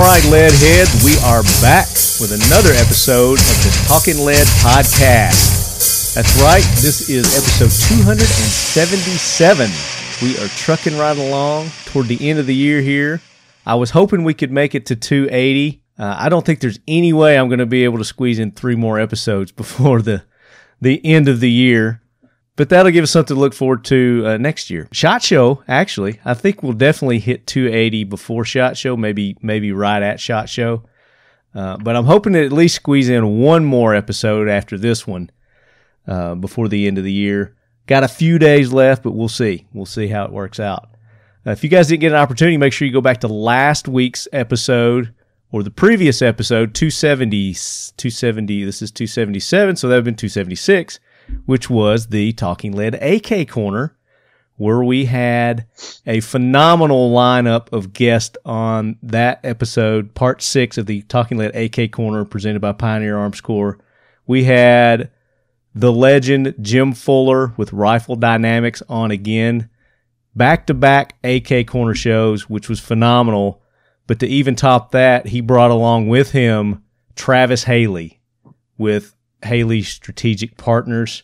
right, lead heads, we are back with another episode of the Talking Lead podcast. That's right, this is episode 277. We are trucking right along toward the end of the year here. I was hoping we could make it to 280. I don't think there's any way I'm going to be able to squeeze in 3 more episodes before the end of the year. But that'll give us something to look forward to next year. SHOT Show, actually, I think we'll definitely hit 280 before SHOT Show, maybe right at SHOT Show. But I'm hoping to at least squeeze in 1 more episode after this one before the end of the year. Got a few days left, but we'll see. We'll see how it works out. If you guys didn't get an opportunity, make sure you go back to last week's episode or the previous episode, 270. This is 277, so that would have been 276. Which was the Talking Lead AK Corner, where we had a phenomenal lineup of guests on that episode, part 6 of the Talking Lead AK Corner presented by Pioneer Arms Corps. We had the legend Jim Fuller with Rifle Dynamics on again, back-to-back AK Corner shows, which was phenomenal. But to even top that, he brought along with him Travis Haley with Haley's Strategic Partners,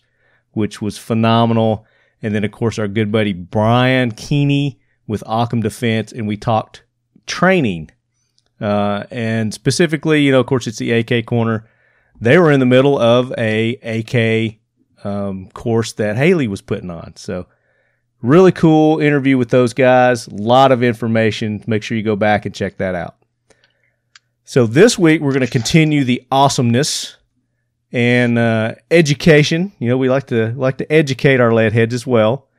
which was phenomenal. And then, of course, our good buddy Brian Keeney with Occam Defense, and we talked training. And specifically, of course, it's the AK Corner. They were in the middle of a AK course that Haley was putting on. So really cool interview with those guys. A lot of information. Make sure you go back and check that out. So this week, we're going to continue the awesomeness and education. We like to educate our lead heads as well.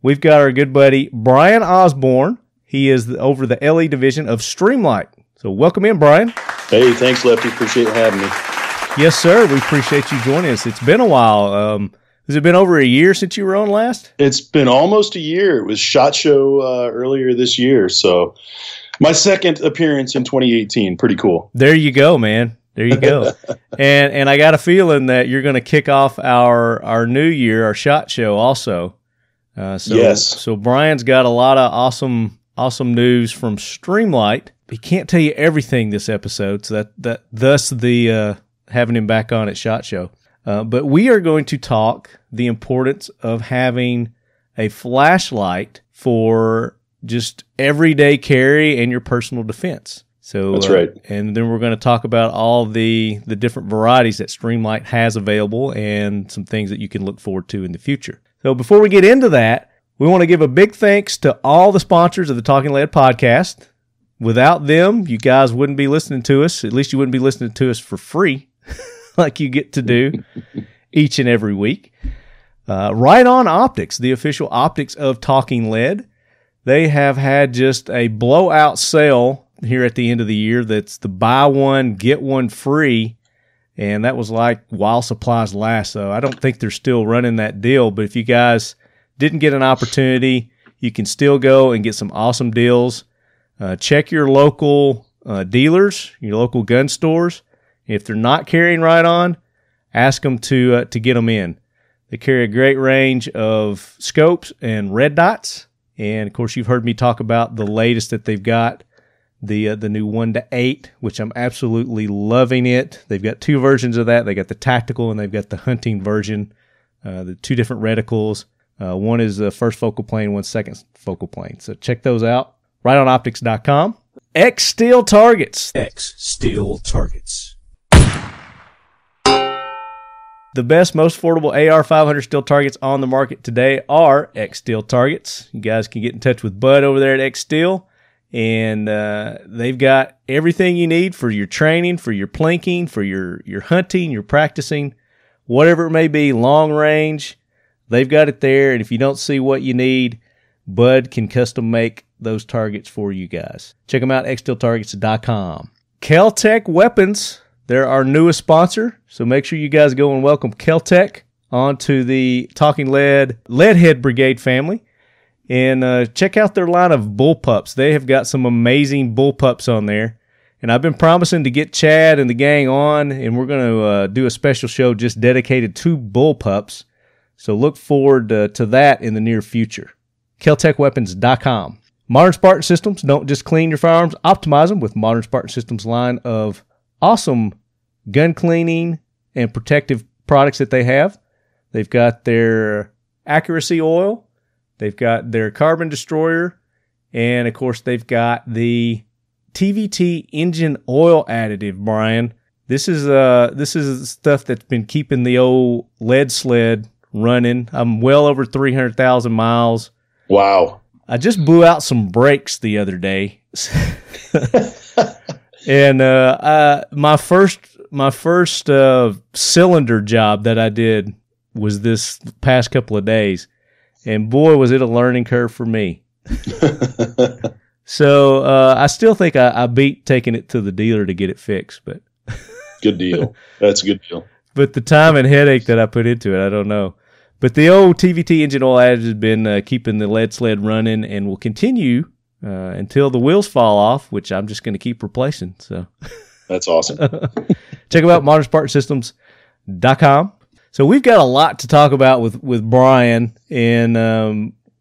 We've got our good buddy Brian Osborn. He is over the LE division of Streamlight. So welcome in, Brian. Hey, thanks, Lefty. Appreciate having me. Yes, sir. We appreciate you joining us. It's been a while. Has it been over a year since you were on last? It's been almost a year. It was SHOT Show earlier this year. So my second appearance in 2018. Pretty cool. There you go, man. There you go. and I got a feeling that you're going to kick off our new year, our SHOT Show also. Yes. So Brian's got a lot of awesome news from Streamlight. He can't tell you everything this episode, so that thus the having him back on at SHOT Show. But we are going to talk the importance of having a flashlight for just everyday carry and your personal defense. So that's right. And then we're going to talk about all the different varieties that Streamlight has available and some things that you can look forward to in the future. So before we get into that, we want to give a big thanks to all the sponsors of the Talking Lead podcast. Without them, you guys wouldn't be listening to us. At least you wouldn't be listening to us for free like you get to do each and every week. Right On Optics, the official optics of Talking Lead. They have had just a blowout sale here at the end of the year. That's the buy one, get one free. And that was like while supplies last. So I don't think they're still running that deal. But if you guys didn't get an opportunity, you can still go and get some awesome deals. Check your local dealers, your local gun stores. If they're not carrying Right On, ask them to get them in. They carry a great range of scopes and red dots. And, of course, you've heard me talk about the latest that they've got, the new 1-8, which I'm absolutely loving it. They've got 2 versions of that. They got the tactical and they've got the hunting version, the 2 different reticles. One is the first focal plane, one's second focal plane. So check those out. RightOnOptics.com. X Steel Targets. X Steel Targets. The best, most affordable AR-500 steel targets on the market today are X Steel Targets. You guys can get in touch with Bud over there at X Steel, and they've got everything you need for your training, for your plinking, for your hunting, your practicing, whatever it may be, long range. They've got it there, and if you don't see what you need, Bud can custom make those targets for you guys. Check them out, xsteeltargets.com. Kel-Tec Weapons. They're our newest sponsor, so make sure you guys go and welcome Kel-Tec onto the Talking Leadhead Brigade family. And check out their line of bullpups. They have got some amazing bullpups on there. And I've been promising to get Chad and the gang on, and we're going to do a special show just dedicated to bullpups. So look forward to that in the near future. KelTechWeapons.com. Modern Spartan Systems don't just clean your firearms, optimize them with Modern Spartan Systems line of awesome gun cleaning and protective products that they have. They've got their accuracy oil, they've got their carbon destroyer, and of course they've got the TVT engine oil additive, Brian. This is stuff that's been keeping the old lead sled running. I'm well over 300,000 miles. Wow. I just blew out some brakes the other day. And my first cylinder job that I did was this past couple of days. And boy, was it a learning curve for me. So I still think I beat taking it to the dealer to get it fixed, but good deal. That's a good deal. But the time and headache that I put into it, I don't know. But the old TVT engine oil additive has been keeping the lead sled running and will continue until the wheels fall off, which I'm just going to keep replacing. So that's awesome. Check them out, modernspartansystems.com. So we've got a lot to talk about with Brian, and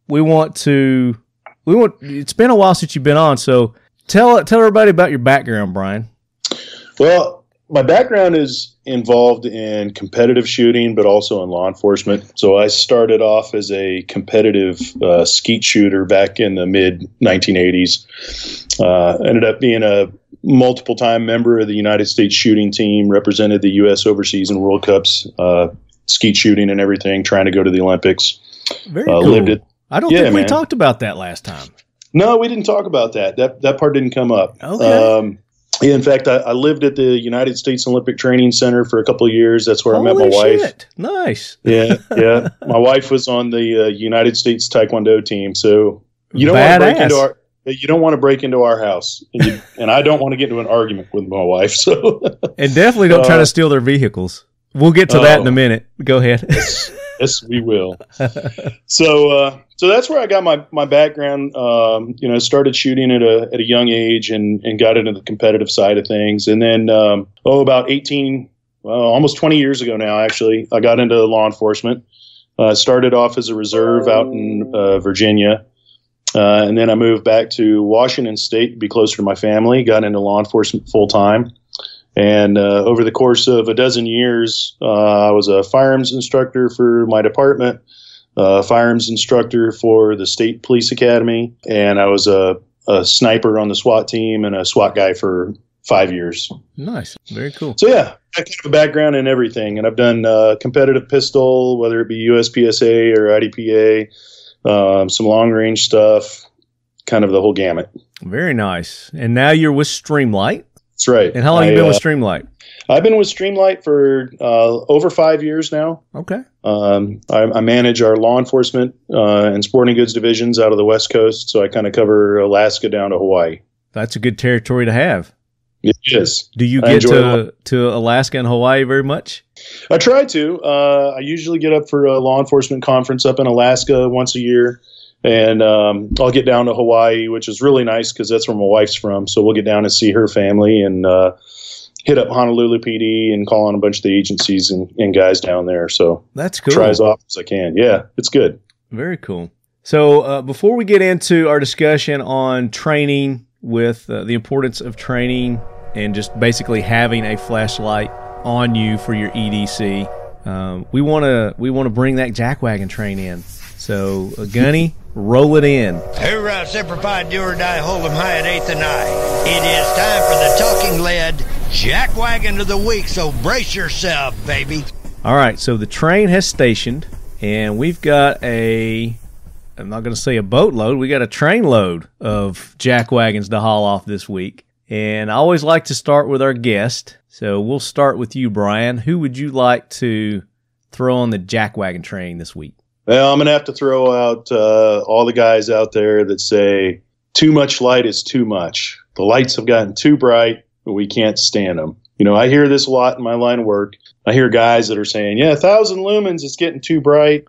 it's been a while since you've been on, so tell everybody about your background, Brian. Well, my background is involved in competitive shooting, but also in law enforcement. So I started off as a competitive skeet shooter back in the mid-1980s. Ended up being a multiple-time member of the United States shooting team, represented the U.S. overseas and World Cups, skeet shooting and everything, trying to go to the Olympics. Very cool. I don't think we talked about that last time. No, we didn't talk about that. That part didn't come up. Okay. In fact, I lived at the United States Olympic Training Center for a couple of years. That's where I met my wife. Shit. Nice. Yeah. My wife was on the United States Taekwondo team, so you don't want to break into our house, and I don't want to get into an argument with my wife. So, and definitely don't try to steal their vehicles. We'll get to that in a minute. Go ahead. Yes, we will. So that's where I got my background. Started shooting at a young age and got into the competitive side of things. And then, about almost 20 years ago now, actually, I got into law enforcement. Started off as a reserve out in Virginia. And then I moved back to Washington State to be closer to my family, got into law enforcement full time. And over the course of a dozen years, I was a firearms instructor for my department, firearms instructor for the State Police Academy, and I was a sniper on the SWAT team and a SWAT guy for 5 years. Nice. Very cool. So, yeah, I have a background in everything. And I've done competitive pistol, whether it be USPSA or IDPA, some long-range stuff, kind of the whole gamut. Very nice. And now you're with Streamlight. That's right. And how long have you been with Streamlight? I've been with Streamlight for over 5 years now. Okay. I manage our law enforcement and sporting goods divisions out of the West Coast, so I kind of cover Alaska down to Hawaii. That's a good territory to have. It is. Do you get to Alaska and Hawaii very much? I try to. I usually get up for a law enforcement conference up in Alaska once a year. And I'll get down to Hawaii, which is really nice because that's where my wife's from. So we'll get down and see her family and hit up Honolulu PD and call on a bunch of the agencies and guys down there. So that's cool. Try as often as I can. Yeah, it's good. Very cool. So before we get into our discussion on training with the importance of training and just basically having a flashlight on you for your EDC, we want to bring that Jackwagon train in. So Gunny, roll it in. Hoorah, Semper Fi, do or die, hold 'em high at 8th and I. It is time for the Talking Lead Jackwagon of the Week, so brace yourself, baby. All right, so the train has stationed, and we've got I'm not going to say a boatload, we got a train load of Jackwagons to haul off this week. And I always like to start with our guest, so we'll start with you, Brian. Who would you like to throw on the Jackwagon train this week? Well, I'm going to have to throw out all the guys out there that say too much light is too much. The lights have gotten too bright, but we can't stand them. I hear this a lot in my line of work. I hear guys that are saying, 1,000 lumens, it's getting too bright.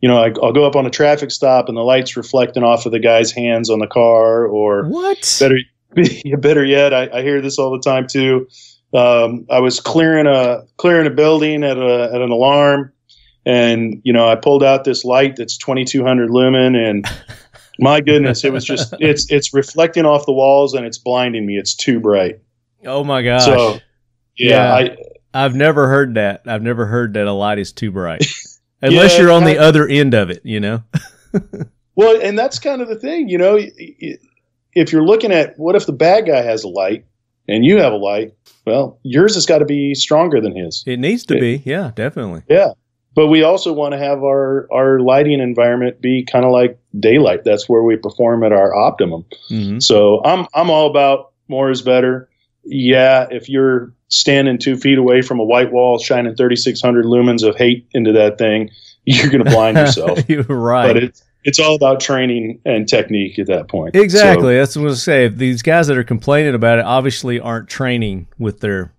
I'll go up on a traffic stop and the light's reflecting off of the guy's hands on the car. Or what? Better yet, I hear this all the time too. I was clearing a building at an alarm. And, I pulled out this light that's 2,200 lumen, and My goodness, it was just it's reflecting off the walls and it's blinding me. It's too bright. Oh my gosh. So I've never heard that. I've never heard that a light is too bright. Unless you're on the other end of it, you know. Well, and that's kind of the thing, you know, if you're looking at what if the bad guy has a light and you have a light, well, yours has got to be stronger than his. It needs to be. Yeah, definitely. Yeah. But we also want to have our lighting environment be kind of like daylight. That's where we perform at our optimum. Mm-hmm. So I'm all about more is better. Yeah, if you're standing 2 feet away from a white wall shining 3,600 lumens of hate into that thing, you're going to blind yourself. You're right. But it's all about training and technique at that point. Exactly. So, that's what I was going to say. These guys that are complaining about it obviously aren't training with their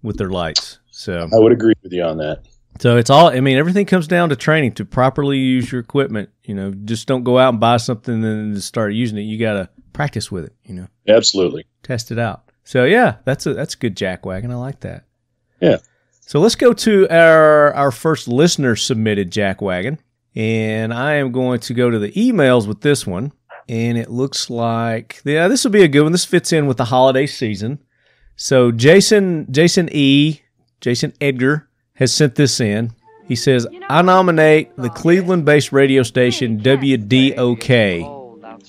lights. So I would agree with you on that. So it's all, I mean, everything comes down to training to properly use your equipment. You know, just don't go out and buy something and then just start using it. You got to practice with it, you know. Absolutely. Test it out. So yeah, that's a good jackwagon. I like that. Yeah. So let's go to our first listener submitted jackwagon. And I am going to go to the emails with this one. And it looks like, yeah, this will be a good one. This fits in with the holiday season. So Jason Edgar has sent this in. He says, I nominate the Cleveland-based radio station WDOK,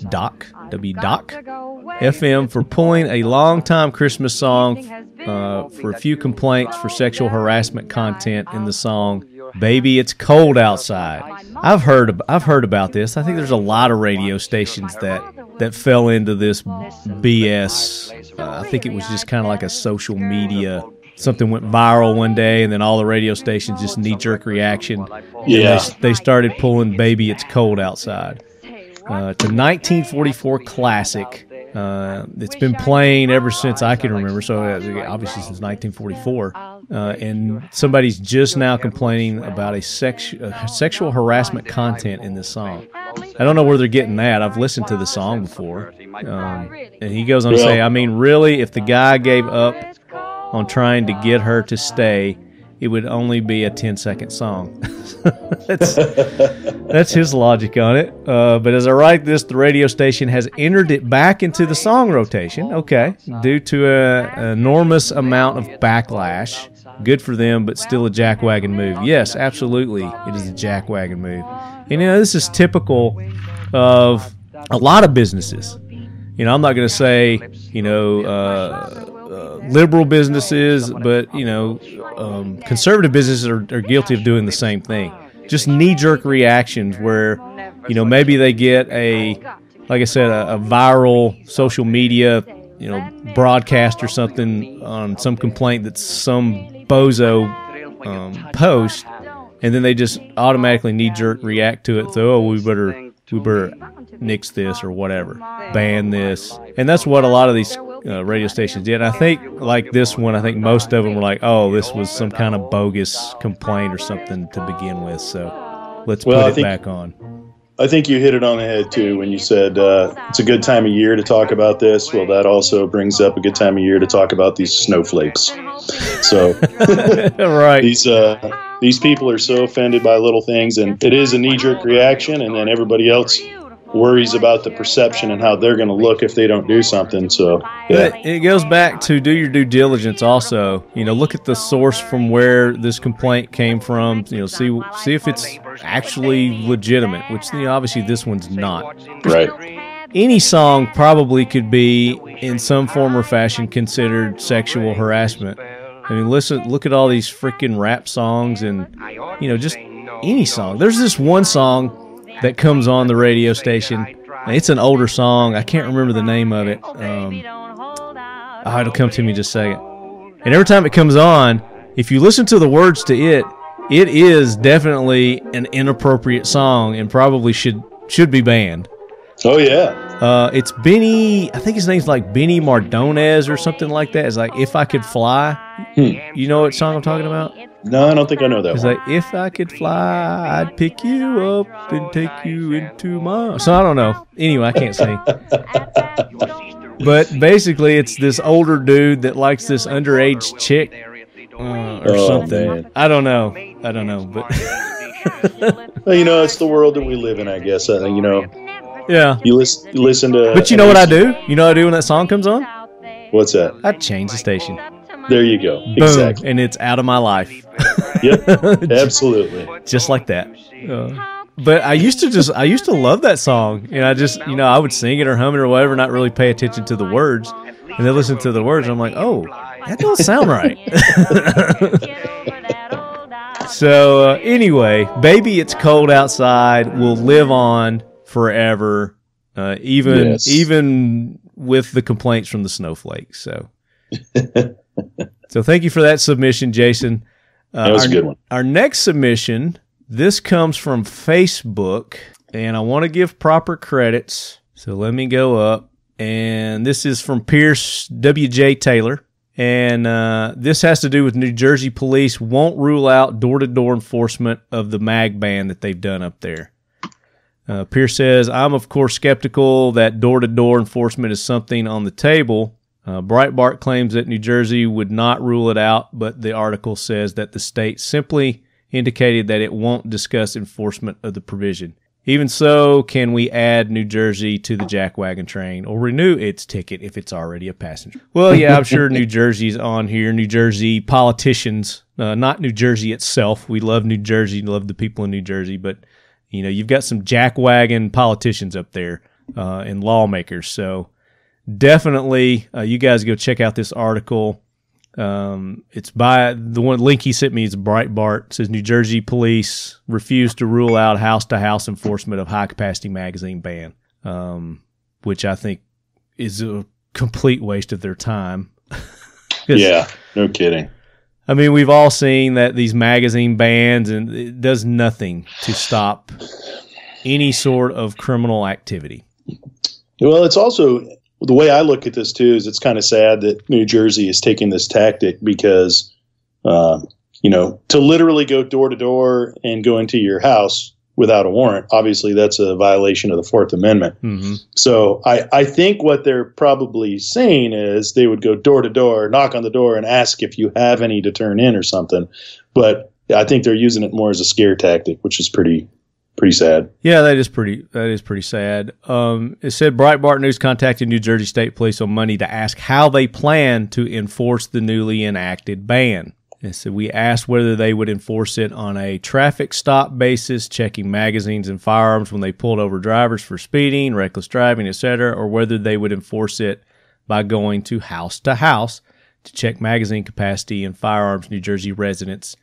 Doc FM for pulling a long-time Christmas song for a few complaints for sexual harassment content in the song "Baby It's Cold Outside." I've heard about this. I think there's a lot of radio stations that fell into this BS. I think it was just kind of like a social media. Something went viral one day, and then all the radio stations just knee-jerk reaction. Yeah, they started pulling "Baby It's Cold Outside." It's a 1944 classic. It's been playing ever since I can remember, so obviously since 1944. And somebody's just now complaining about a sexual harassment content in this song. I don't know where they're getting that. I've listened to the song before. And he goes on to say, I mean, really, if the guy gave up on trying to get her to stay, it would only be a 10-second song. That's his logic on it. But as I write this, the radio station has entered it back into the song rotation, okay, due to an enormous amount of backlash. Good for them, but still a jackwagon move. Yes, absolutely, it is a jackwagon move. And, you know, this is typical of a lot of businesses. You know, I'm not going to say, you know, liberal businesses, but, you know, conservative businesses are guilty of doing the same thing. Just knee-jerk reactions where, you know, maybe they get like I said, a viral social media, you know, broadcast or something on some complaint that some bozo post, and then they just automatically knee-jerk react to it. So, we better nix this or whatever, ban this. And that's what a lot of these radio stations did. And I think, like this one, I think most of them were like, oh, this was some kind of bogus complaint or something to begin with, so let's put it back on. I think you hit it on the head, too, when you said it's a good time of year to talk about this. Well, that also brings up a good time of year to talk about these snowflakes. So right. These people are so offended by little things, and it is a knee-jerk reaction, and then everybody else worries about the perception and how they're going to look if they don't do something. So, yeah. But it goes back to do your due diligence also. You know, look at the source from where this complaint came from. You know, see if it's actually legitimate, which, you know, obviously this one's not. Right. Any song probably could be in some form or fashion considered sexual harassment. I mean, look at all these freaking rap songs and, you know, just any song. There's this one song that comes on the radio station. It's an older song. I can't remember the name of it. It'll come to me in just a second. And every time it comes on, if you listen to the words to it, it is definitely an inappropriate song and probably should be banned. Oh, yeah. It's Benny, I think his name's like Benny Mardones or something like that. It's like If I Could Fly. You know what song I'm talking about? No, I don't think I know that it's one. It's like, if I could fly, I'd pick you up and take you into my... So I don't know. Anyway, I can't sing. But basically, it's this older dude that likes this underage chick or something. Man. I don't know. But well, you know, it's the world that we live in, I guess. You know, Yeah. You listen to. But you know what I do? You know what I do when that song comes on? What's that? I change the station. There you go. Boom, Exactly. and it's out of my life. Yep. Absolutely. Just like that. But I used to love that song, and I would sing it or hum it or whatever, not really pay attention to the words, and then listen to the words, and I'm like, oh, that don't sound right. So anyway, Baby It's Cold Outside will live on forever, even with the complaints from the snowflakes. So thank you for that submission, Jason. That was a good one. Our next submission, this comes from Facebook, and I want to give proper credits. So let me go up. And this is from Pierce W.J. Taylor. And this has to do with New Jersey police won't rule out door-to-door enforcement of the mag ban that they've done up there. Pierce says, I'm, of course, skeptical that door-to-door enforcement is something on the table. Breitbart claims that New Jersey would not rule it out, but the article says that the state simply indicated that it won't discuss enforcement of the provision. Even so, can we add New Jersey to the Jackwagon train or renew its ticket if it's already a passenger? Well, yeah, I'm sure New Jersey's on here. New Jersey politicians, not New Jersey itself. We love New Jersey, love the people in New Jersey, but you've got some Jackwagon politicians up there and lawmakers. So definitely, you guys go check out this article. It's by the one link he sent me is Breitbart. It says New Jersey police refuse to rule out house-to-house enforcement of high-capacity magazine ban, which I think is a complete waste of their time. Yeah, no kidding. I mean, we've all seen that these magazine bans, and it does nothing to stop any sort of criminal activity. Well, it's also... The way I look at this, too, is it's kind of sad that New Jersey is taking this tactic because, to literally go door to door and go into your house without a warrant, obviously that's a violation of the Fourth Amendment. Mm-hmm. So I think what they're probably saying is they would go door to door, knock on the door, and ask if you have any to turn in or something. But I think they're using it more as a scare tactic, which is pretty sad. Yeah, that is pretty sad. It said Breitbart News contacted New Jersey State Police on Monday to ask how they plan to enforce the newly enacted ban. It said we asked whether they would enforce it on a traffic stop basis, checking magazines and firearms when they pulled over drivers for speeding, reckless driving, etc., or whether they would enforce it by going to house to check magazine capacity and firearms New Jersey residents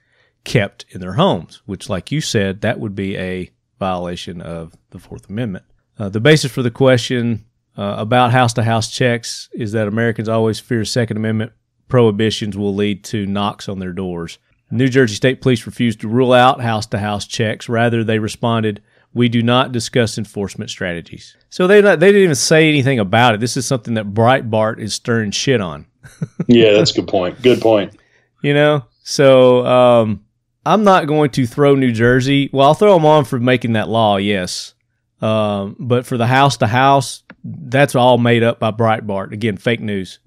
kept in their homes, which, like you said, that would be a violation of the Fourth Amendment. The basis for the question about house-to-house checks is that Americans always fear Second Amendment prohibitions will lead to knocks on their doors. New Jersey State Police refused to rule out house-to-house checks. Rather, they responded, we do not discuss enforcement strategies. So they didn't even say anything about it. This is something that Breitbart is stirring shit on. Yeah, that's a good point. Good point. So I'm not going to throw New Jersey. Well, I'll throw them on for making that law, yes. But for the house-to-house, that's all made up by Breitbart. Again, fake news.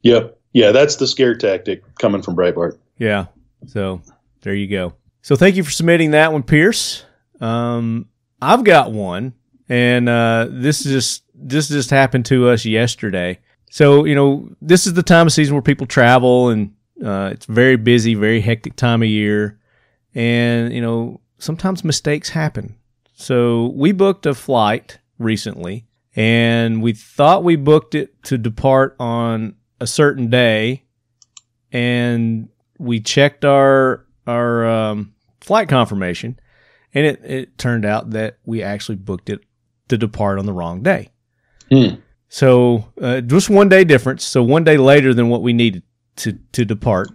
Yep. Yeah, that's the scare tactic coming from Breitbart. Yeah. So there you go. So thank you for submitting that one, Pierce. I've got one, and this just happened to us yesterday. So, this is the time of season where people travel, and it's very busy, very hectic time of year. And, sometimes mistakes happen. So we booked a flight recently, and we thought we booked it to depart on a certain day, and we checked our flight confirmation, and it turned out that we actually booked it to depart on the wrong day. So just 1 day difference, so 1 day later than what we needed to depart.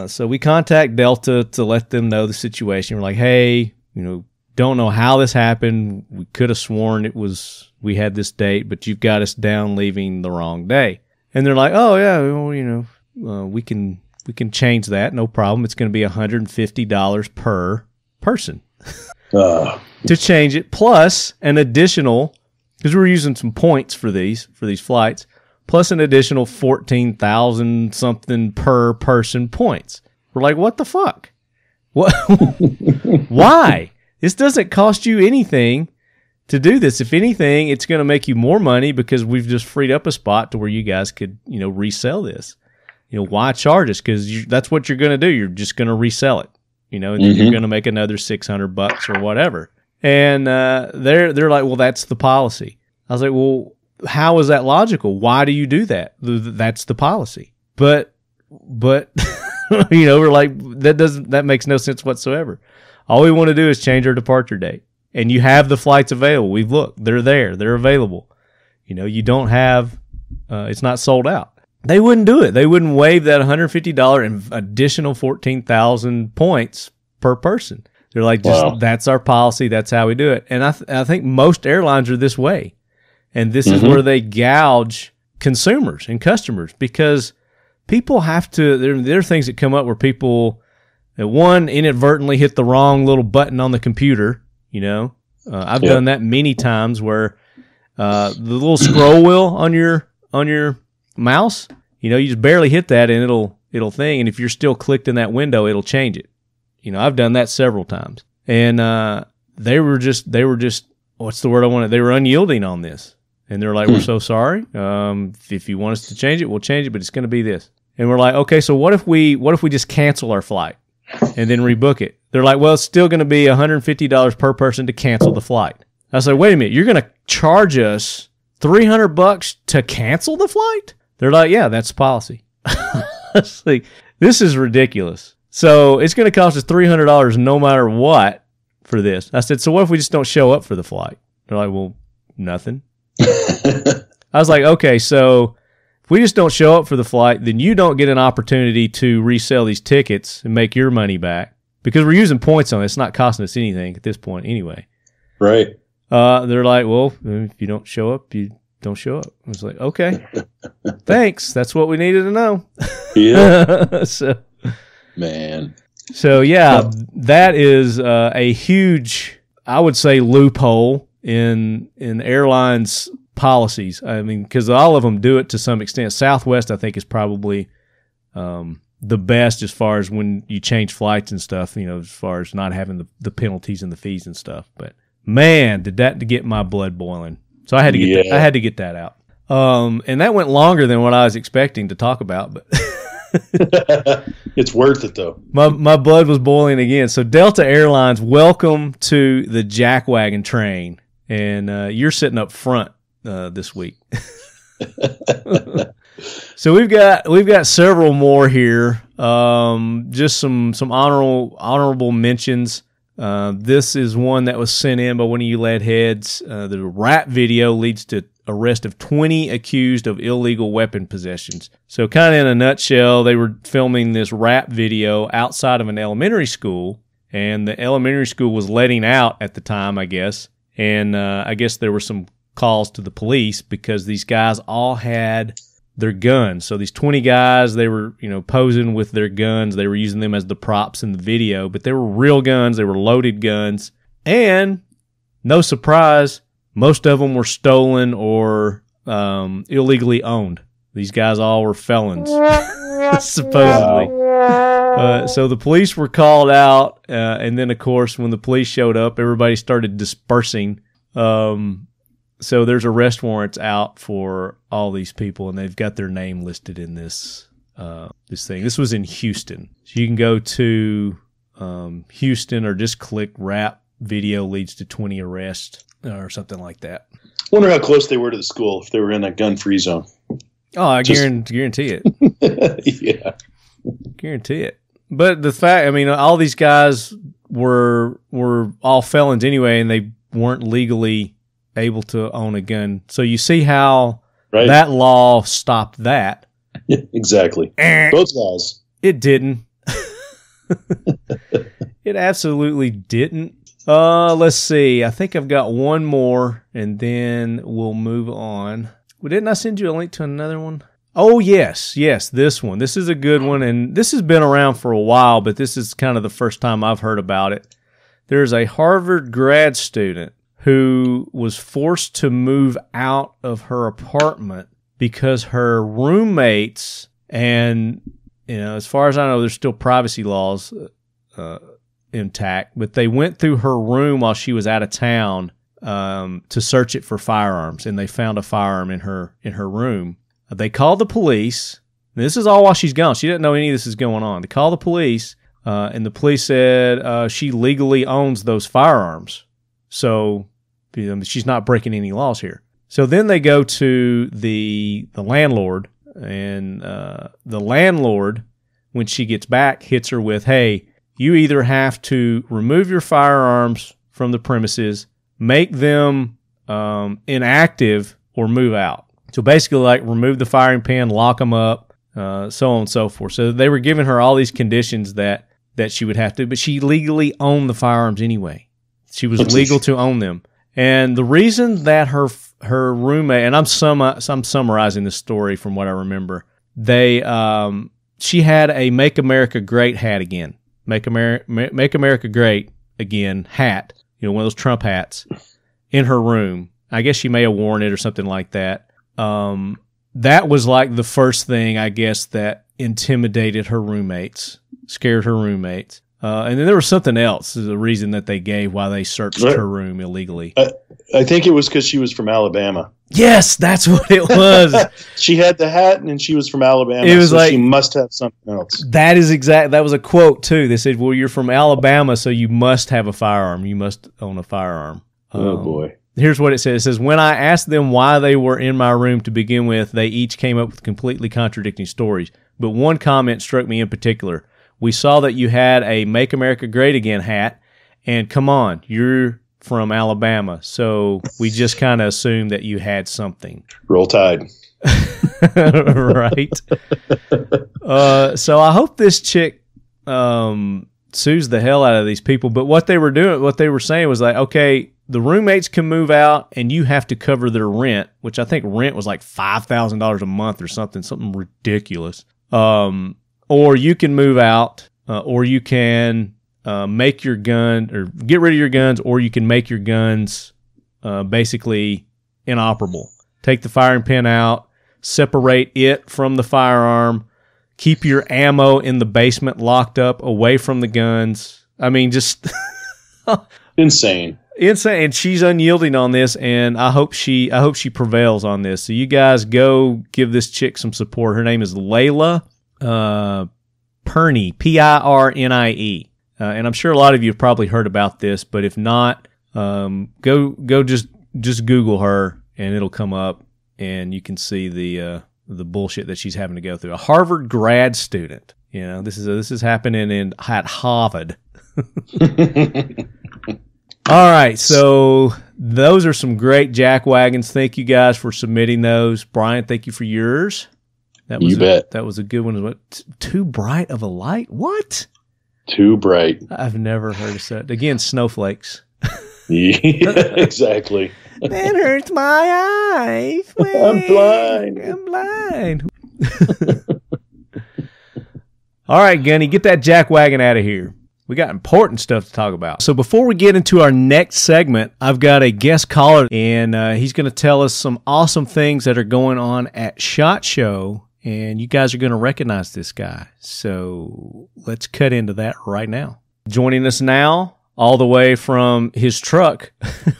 So we contact Delta to let them know the situation. We're like, hey, don't know how this happened. We could have sworn we had this date, but you've got us down leaving the wrong day. And they're like, oh yeah, well, we can change that, no problem. It's going to be $150 per person to change it, plus an additional, because we're using some points for these flights, plus an additional 14,000 something per person points. We're like, what the fuck? What? Why? This doesn't cost you anything to do this. If anything, it's going to make you more money because we've just freed up a spot to where you guys could, resell this. Why charge us? Because that's what you're going to do. You're just going to resell it, and then you're going to make another $600 or whatever. And they're like, well, that's the policy. I was like, well, how is that logical? Why do you do that? That's the policy. But we're like, that makes no sense whatsoever. All we want to do is change our departure date. And you have the flights available. We've looked. They're there. They're available. You don't have, it's not sold out. They wouldn't do it. They wouldn't waive that $150 and additional 14,000 points per person. They're like, that's our policy. That's how we do it. And I think most airlines are this way. And this is where they gouge consumers and customers because people have to, there are things that come up where people, one, inadvertently hit the wrong little button on the computer. I've done that many times where the little scroll wheel on your mouse, you just barely hit that and it'll thing. And if you're still clicked in that window, it'll change it. I've done that several times. And they were just what's the word I wanted? They were unyielding on this. And they're like, we're so sorry. If you want us to change it, we'll change it, but it's going to be this. And we're like, okay, so what if we just cancel our flight and then rebook it? They're like, well, it's still going to be $150 per person to cancel the flight. I said, wait a minute, you're going to charge us $300 to cancel the flight? They're like, yeah, that's the policy. It's like, this is ridiculous. So it's going to cost us $300 no matter what for this. I said, so what if we just don't show up for the flight? They're like, well, nothing. I was like, okay, so if we just don't show up for the flight, then you don't get an opportunity to resell these tickets and make your money back because we're using points on it. It's not costing us anything at this point anyway. Right. They're like, well, if you don't show up, you don't show up. I was like, okay, thanks. That's what we needed to know. Yeah. So yeah, that is a huge, I would say, loophole in airlines policies. I mean, because all of them do it to some extent. Southwest, I think, is probably the best as far as when you change flights and stuff, as far as not having the penalties and the fees and stuff. But man, did that get my blood boiling. So I had to get I had to get that out. And that went longer than what I was expecting to talk about, but it's worth it though. My blood was boiling again. So Delta Airlines, welcome to the Jackwagon Train. And you're sitting up front this week. So we've got several more here. Just some honorable mentions. This is one that was sent in by one of you lead heads. The rap video leads to arrest of 20 accused of illegal weapon possessions. So kind of in a nutshell, they were filming this rap video outside of an elementary school, and the elementary school was letting out at the time, I guess. And I guess there were some calls to the police because these guys all had their guns. So these 20 guys, they were, posing with their guns. They were using them as the props in the video, but they were real guns. They were loaded guns. And no surprise, most of them were stolen or illegally owned. These guys all were felons, supposedly. So the police were called out, and then, of course, when the police showed up, everybody started dispersing. So there's arrest warrants out for all these people, and they've got their name listed in this thing. This was in Houston. So you can go to Houston or just click rap video leads to 20 arrests or something like that. Wonder how close they were to the school if they were in a gun-free zone. Oh, I guarantee it. Yeah. Guarantee it. But the fact, all these guys were all felons anyway, and they weren't legally able to own a gun. So you see how that law stopped that. Yeah, exactly. Both laws. It didn't. It absolutely didn't. Let's see. I think I've got one more, and then we'll move on. Well, didn't I send you a link to another one? Oh, yes, this one. This is a good one, and this has been around for a while, but this is kind of the first time I've heard about it. There's a Harvard grad student who was forced to move out of her apartment because her roommates, and as far as I know, there's still privacy laws intact, but they went through her room while she was out of town to search it for firearms, and they found a firearm in her room. They called the police. This is all while she's gone. She didn't know any of this is going on. They called the police, and the police said she legally owns those firearms. So she's not breaking any laws here. So then they go to the landlord, and the landlord, when she gets back, hits her with, hey, you either have to remove your firearms from the premises, make them inactive, or move out. So basically, like, remove the firing pin, lock them up, so on and so forth. So they were giving her all these conditions that she would have to, but she legally owned the firearms anyway. She was legal to own them. And the reason that her roommate, and I'm summarizing this story from what I remember, she had a Make America Great hat again. Make America Great Again hat, one of those Trump hats, in her room. I guess she may have worn it or something like that. That was like the first thing, I guess, that intimidated her roommates, scared her roommates. And then there was something else, the reason that they gave why they searched her room illegally. I think it was because she was from Alabama. Yes, that's what it was. She had the hat, and she was from Alabama. It was so like, she must have something else. That was a quote, too. They said, well, you're from Alabama, so you must have a firearm. You must own a firearm. Oh, boy. Here's what it says. It says, when I asked them why they were in my room to begin with, they each came up with completely contradicting stories. But one comment struck me in particular. We saw that you had a Make America Great Again hat, and come on, you're from Alabama, so we just kind of assumed that you had something. Roll Tide. Right. So I hope this chick sues the hell out of these people, but what they were saying was like, okay, the roommates can move out, and you have to cover their rent, which I think rent was like $5,000 a month or something ridiculous. Or you can move out, or you can make your gun, or get rid of your guns, or you can make your guns basically inoperable. Take the firing pin out, separate it from the firearm, keep your ammo in the basement locked up away from the guns. I mean, just insane. And she's unyielding on this, and I hope she prevails on this. So you guys go give this chick some support. Her name is Layla Pirnie, Pirnie, and I'm sure a lot of you have probably heard about this, but if not, go just Google her, and it'll come up, and you can see the bullshit that she's having to go through. A Harvard grad student, this is happening at Harvard. All right, so those are some great Jackwagons. Thank you guys for submitting those. Brian, thank you for yours. You bet. That was a good one. What? Too bright of a light? What? Too bright. I've never heard of that. Again, snowflakes. Yeah, exactly. That hurts my eyes. I'm blind. All right, Gunny, get that Jackwagon out of here. We got important stuff to talk about. So before we get into our next segment, I've got a guest caller, and he's going to tell us some awesome things that are going on at SHOT Show, and you guys are going to recognize this guy. So let's cut into that right now. Joining us now, all the way from his truck,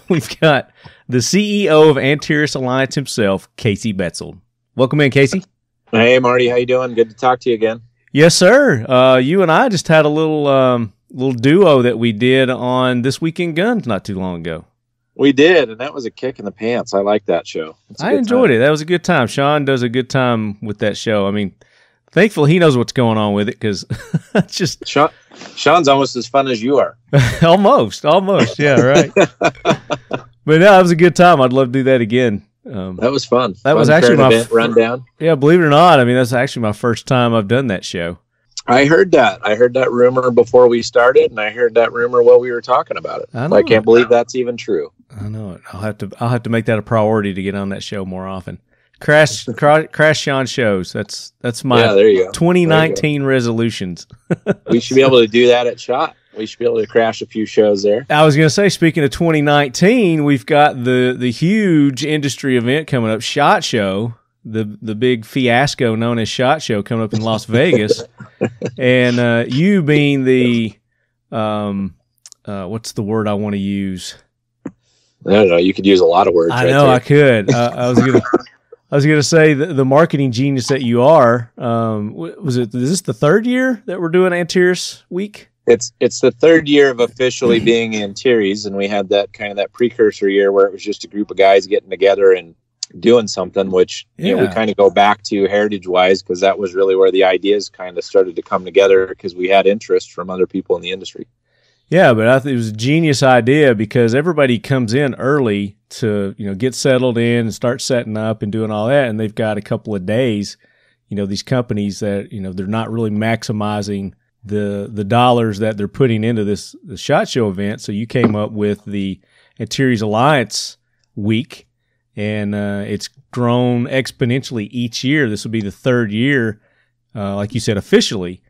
we've got the CEO of Antares Alliance himself, Casey Betzel. Welcome in, Casey. Hey, Marty. How you doing? Good to talk to you again. Yes, sir. You and I just had a little duo that we did on This Week in Guns not too long ago. We did, and that was a kick in the pants. I like that show. I enjoyed it. That was a good time. Sean does a good time with that show. I mean, thankfully he knows what's going on with it, because it's just... Sean's almost as fun as you are. Almost. Yeah, right. But no, it was a good time. I'd love to do that again. That was fun. That was actually my rundown. Yeah, believe it or not, I mean, that's actually my first time I've done that show. I heard that rumor before we started, and I heard that rumor while we were talking about it. I can't believe that's even true. I know it. I'll have to make that a priority to get on that show more often. Crash Sean shows. That's my 2019 resolutions. We should be able to do that at SHOT. We should be able to crash a few shows there. I was going to say, speaking of 2019, we've got the huge industry event coming up, SHOT Show, the big fiasco known as SHOT Show coming up in Las Vegas. And you being the, what's the word I want to use? I don't know. You could use a lot of words. I know I could. I was gonna say the marketing genius that you are. Is this the third year that we're doing Antares Week? It's the third year of officially being Antares, and we had that precursor year where it was just a group of guys getting together and doing something, which we kind of go back to heritage wise, because that was really where the ideas kind of started to come together, because we had interest from other people in the industry. Yeah, but I think it was a genius idea, because everybody comes in early to get settled in and start setting up and doing all that, and they've got a couple of days. These companies that they're not really maximizing the dollars that they're putting into the SHOT Show event. So you came up with the Antares Alliance Week, and it's grown exponentially each year. This will be the third year, like you said, officially.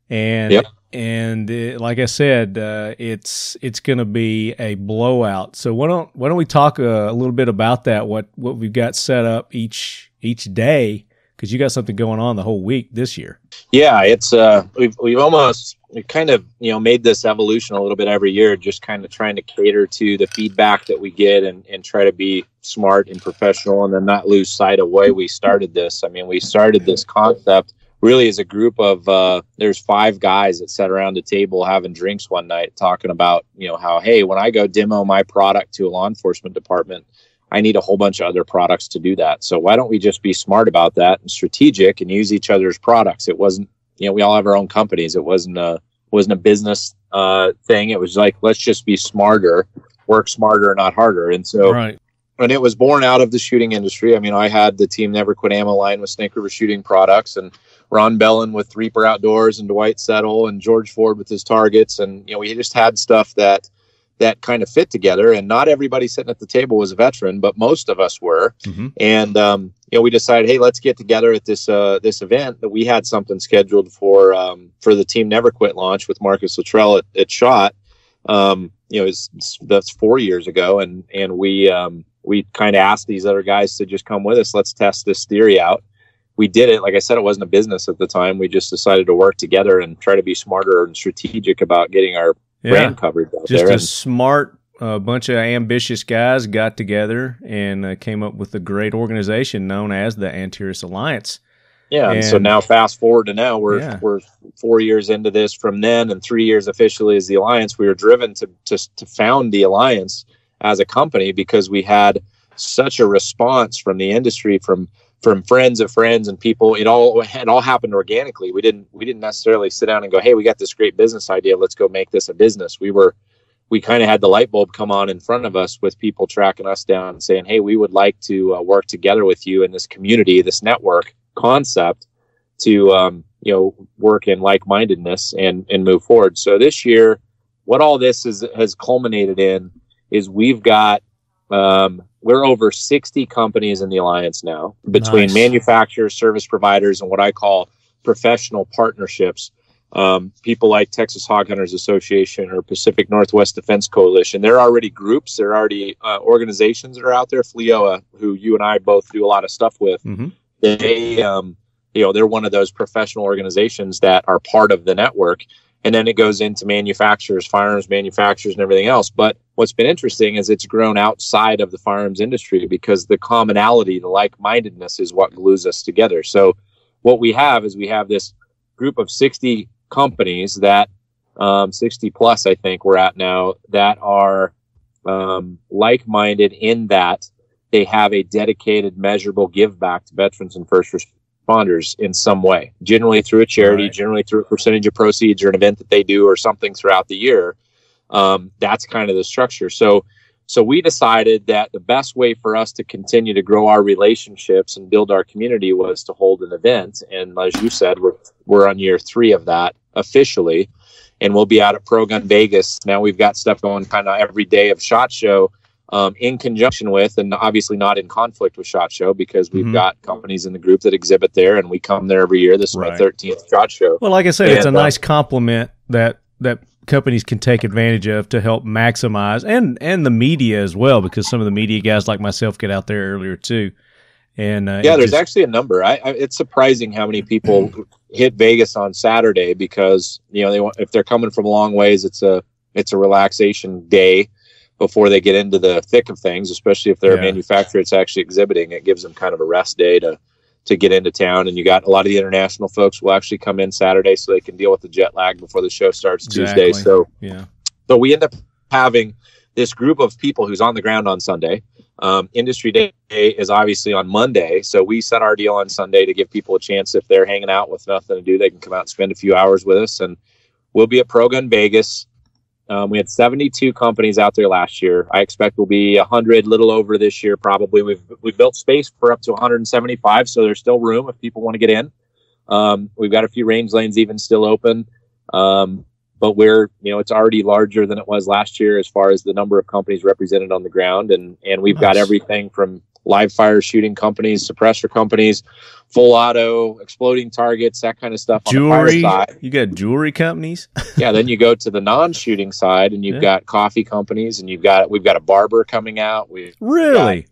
And yep. Like I said, it's going to be a blowout. So why don't we talk a little bit about that? What we've got set up each day, because you got something going on the whole week this year. Yeah, it's we've kind of made this evolution a little bit every year, just kind of trying to cater to the feedback that we get and try to be smart and professional, and then not lose sight of why we started this. I mean, we started this concept really as a group of there's 5 guys that sat around a table having drinks one night talking about how, hey, when I go demo my product to a law enforcement department, I need a whole bunch of other products to do that. So why don't we just be smart about that and strategic and use each other's products? It wasn't, we all have our own companies. It wasn't a business thing. It was like, let's just be smarter, work smarter, not harder. And so, right. And it was born out of the shooting industry. I mean, I had the Team Never Quit Ammo line with Snake River Shooting Products, and Ron Bellin with Reaper Outdoors, and Dwight Settle, and George Ford with his targets. And, we just had stuff that kind of fit together, and not everybody sitting at the table was a veteran, but most of us were. Mm-hmm. And, we decided, hey, let's get together at this event. That we had something scheduled for the Team Never Quit launch with Marcus Luttrell at SHOT. That's 4 years ago. And we kind of asked these other guys to just come with us. Let's test this theory out. We did it. Like I said, it wasn't a business at the time. We just decided to work together and try to be smarter and strategic about getting our brand coverage out just there. Just a smart bunch of ambitious guys got together and came up with a great organization known as the Antares Alliance. Yeah, and so now fast forward to now, we're 4 years into this from then, and 3 years officially as the Alliance. We were driven to found the Alliance as a company because we had such a response from the industry, from friends of friends and people. It all happened organically. We didn't necessarily sit down and go, hey, we got this great business idea, let's go make this a business. We kind of had the light bulb come on in front of us with people tracking us down and saying, hey, we would like to work together with you in this community, this network concept, to work in like-mindedness and move forward. So this year, what all this has culminated in is we've got we're over 60 companies in the Alliance now, between manufacturers, service providers, and what I call professional partnerships. People like Texas Hog Hunters Association or Pacific Northwest Defense Coalition. They're already groups. They're already organizations that are out there. FLEOA, who you and I both do a lot of stuff with, mm-hmm. They're one of those professional organizations that are part of the network. And then it goes into manufacturers, firearms manufacturers, and everything else. But what's been interesting is it's grown outside of the firearms industry, because the commonality, the like-mindedness, is what glues us together. So what we have is this group of 60 companies that 60 plus, I think we're at now, that are like-minded in that they have a dedicated, measurable give back to veterans and first responders in some way, generally through a charity, right. Generally through a percentage of proceeds or an event that they do or something throughout the year. That's kind of the structure. So we decided that the best way for us to continue to grow our relationships and build our community was to hold an event. And as you said, we're on year 3 of that officially, and we'll be out at Pro Gun Vegas. Now we've got stuff going kind of every day of SHOT Show, in conjunction with, and obviously not in conflict with SHOT Show, because we've mm-hmm. got companies in the group that exhibit there, and we come there every year. This is my 13th SHOT Show. Well, like I said, it's a nice compliment that companies can take advantage of to help maximize, and the media as well, because some of the media guys like myself get out there earlier too. And there's actually a number. It's surprising how many people hit Vegas on Saturday, because if they're coming from a long ways, it's a relaxation day. before they get into the thick of things, especially if they're a manufacturer that's actually exhibiting. It gives them kind of a rest day to get into town. And you got a lot of the international folks will actually come in Saturday so they can deal with the jet lag before the show starts Tuesday. So we end up having this group of people who's on the ground on Sunday. Industry Day is obviously on Monday. So we set our deal on Sunday to give people a chance, if they're hanging out with nothing to do, they can come out and spend a few hours with us. And we'll be at Pro Gun Vegas. We had 72 companies out there last year. I expect we'll be 100, little over this year probably. We've built space for up to 175, so there's still room if people want to get in. We've got a few range lanes even still open. But it's already larger than it was last year as far as the number of companies represented on the ground. And we've got everything from live fire shooting companies, suppressor companies, full auto, exploding targets, that kind of stuff. Jewelry. On the fire side. You got jewelry companies. Yeah. Then you go to the non-shooting side and you've got coffee companies, and we've got a barber coming out. Really?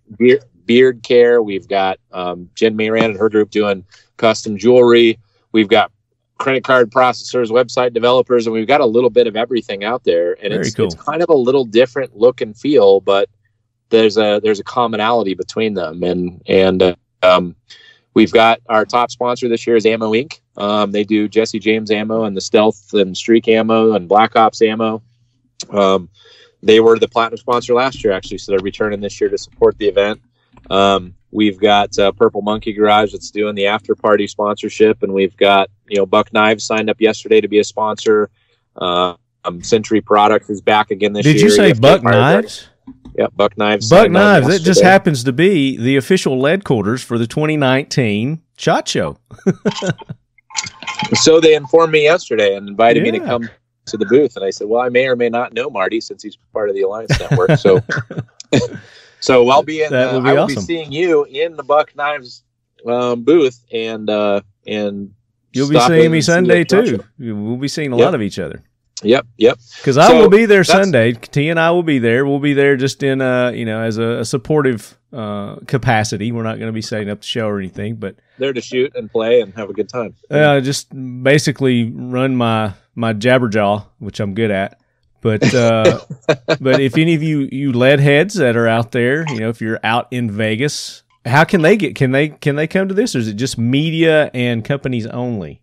Beard care. We've got Jen Mayran and her group doing custom jewelry. We've got credit card processors, website developers, and we've got a little bit of everything out there. And it's kind of a little different look and feel, but there's a commonality between them. And we've got our top sponsor this year is Ammo Inc. They do Jesse James ammo and the Stealth and Streak ammo and Black Ops ammo. They were the platinum sponsor last year, actually, so they're returning this year to support the event. We've got Purple Monkey Garage that's doing the after party sponsorship, and we've got Buck Knives signed up yesterday to be a sponsor. Century Products is back again this year. Did you say Buck Knives? Yep, Buck Knives. Buck Knives. It just happens to be the official lead quarters for the 2019 SHOT Show. So they informed me yesterday and invited me to come to the booth, and I said, well, I may or may not know Marty since he's part of the Alliance Network. So so I'll be in. I will be seeing you in the Buck Knives booth, and you'll be seeing me Sunday too. We'll be seeing a lot of each other. Yep. Because I will be there Sunday. T and I will be there. We'll be there just in as a supportive capacity. We're not going to be setting up the show or anything, but there to shoot and play and have a good time. Just basically run my jabberjaw, which I'm good at. But but if any of you lead heads that are out there, if you're out in Vegas, how can they get? Can they come to this, or is it just media and companies only?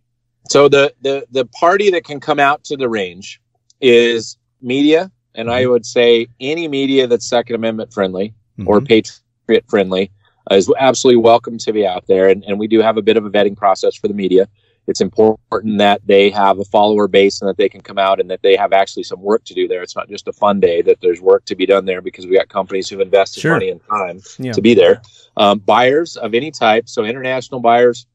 So the party that can come out to the range is media, and I would say any media that's Second Amendment friendly or Patriot friendly is absolutely welcome to be out there. And we do have a bit of a vetting process for the media. It's important that they have a follower base and that they can come out and that they have actually some work to do there. It's not just a fun day, that there's work to be done there, because we got companies who've invested money and time to be there. Buyers of any type, so international buyers,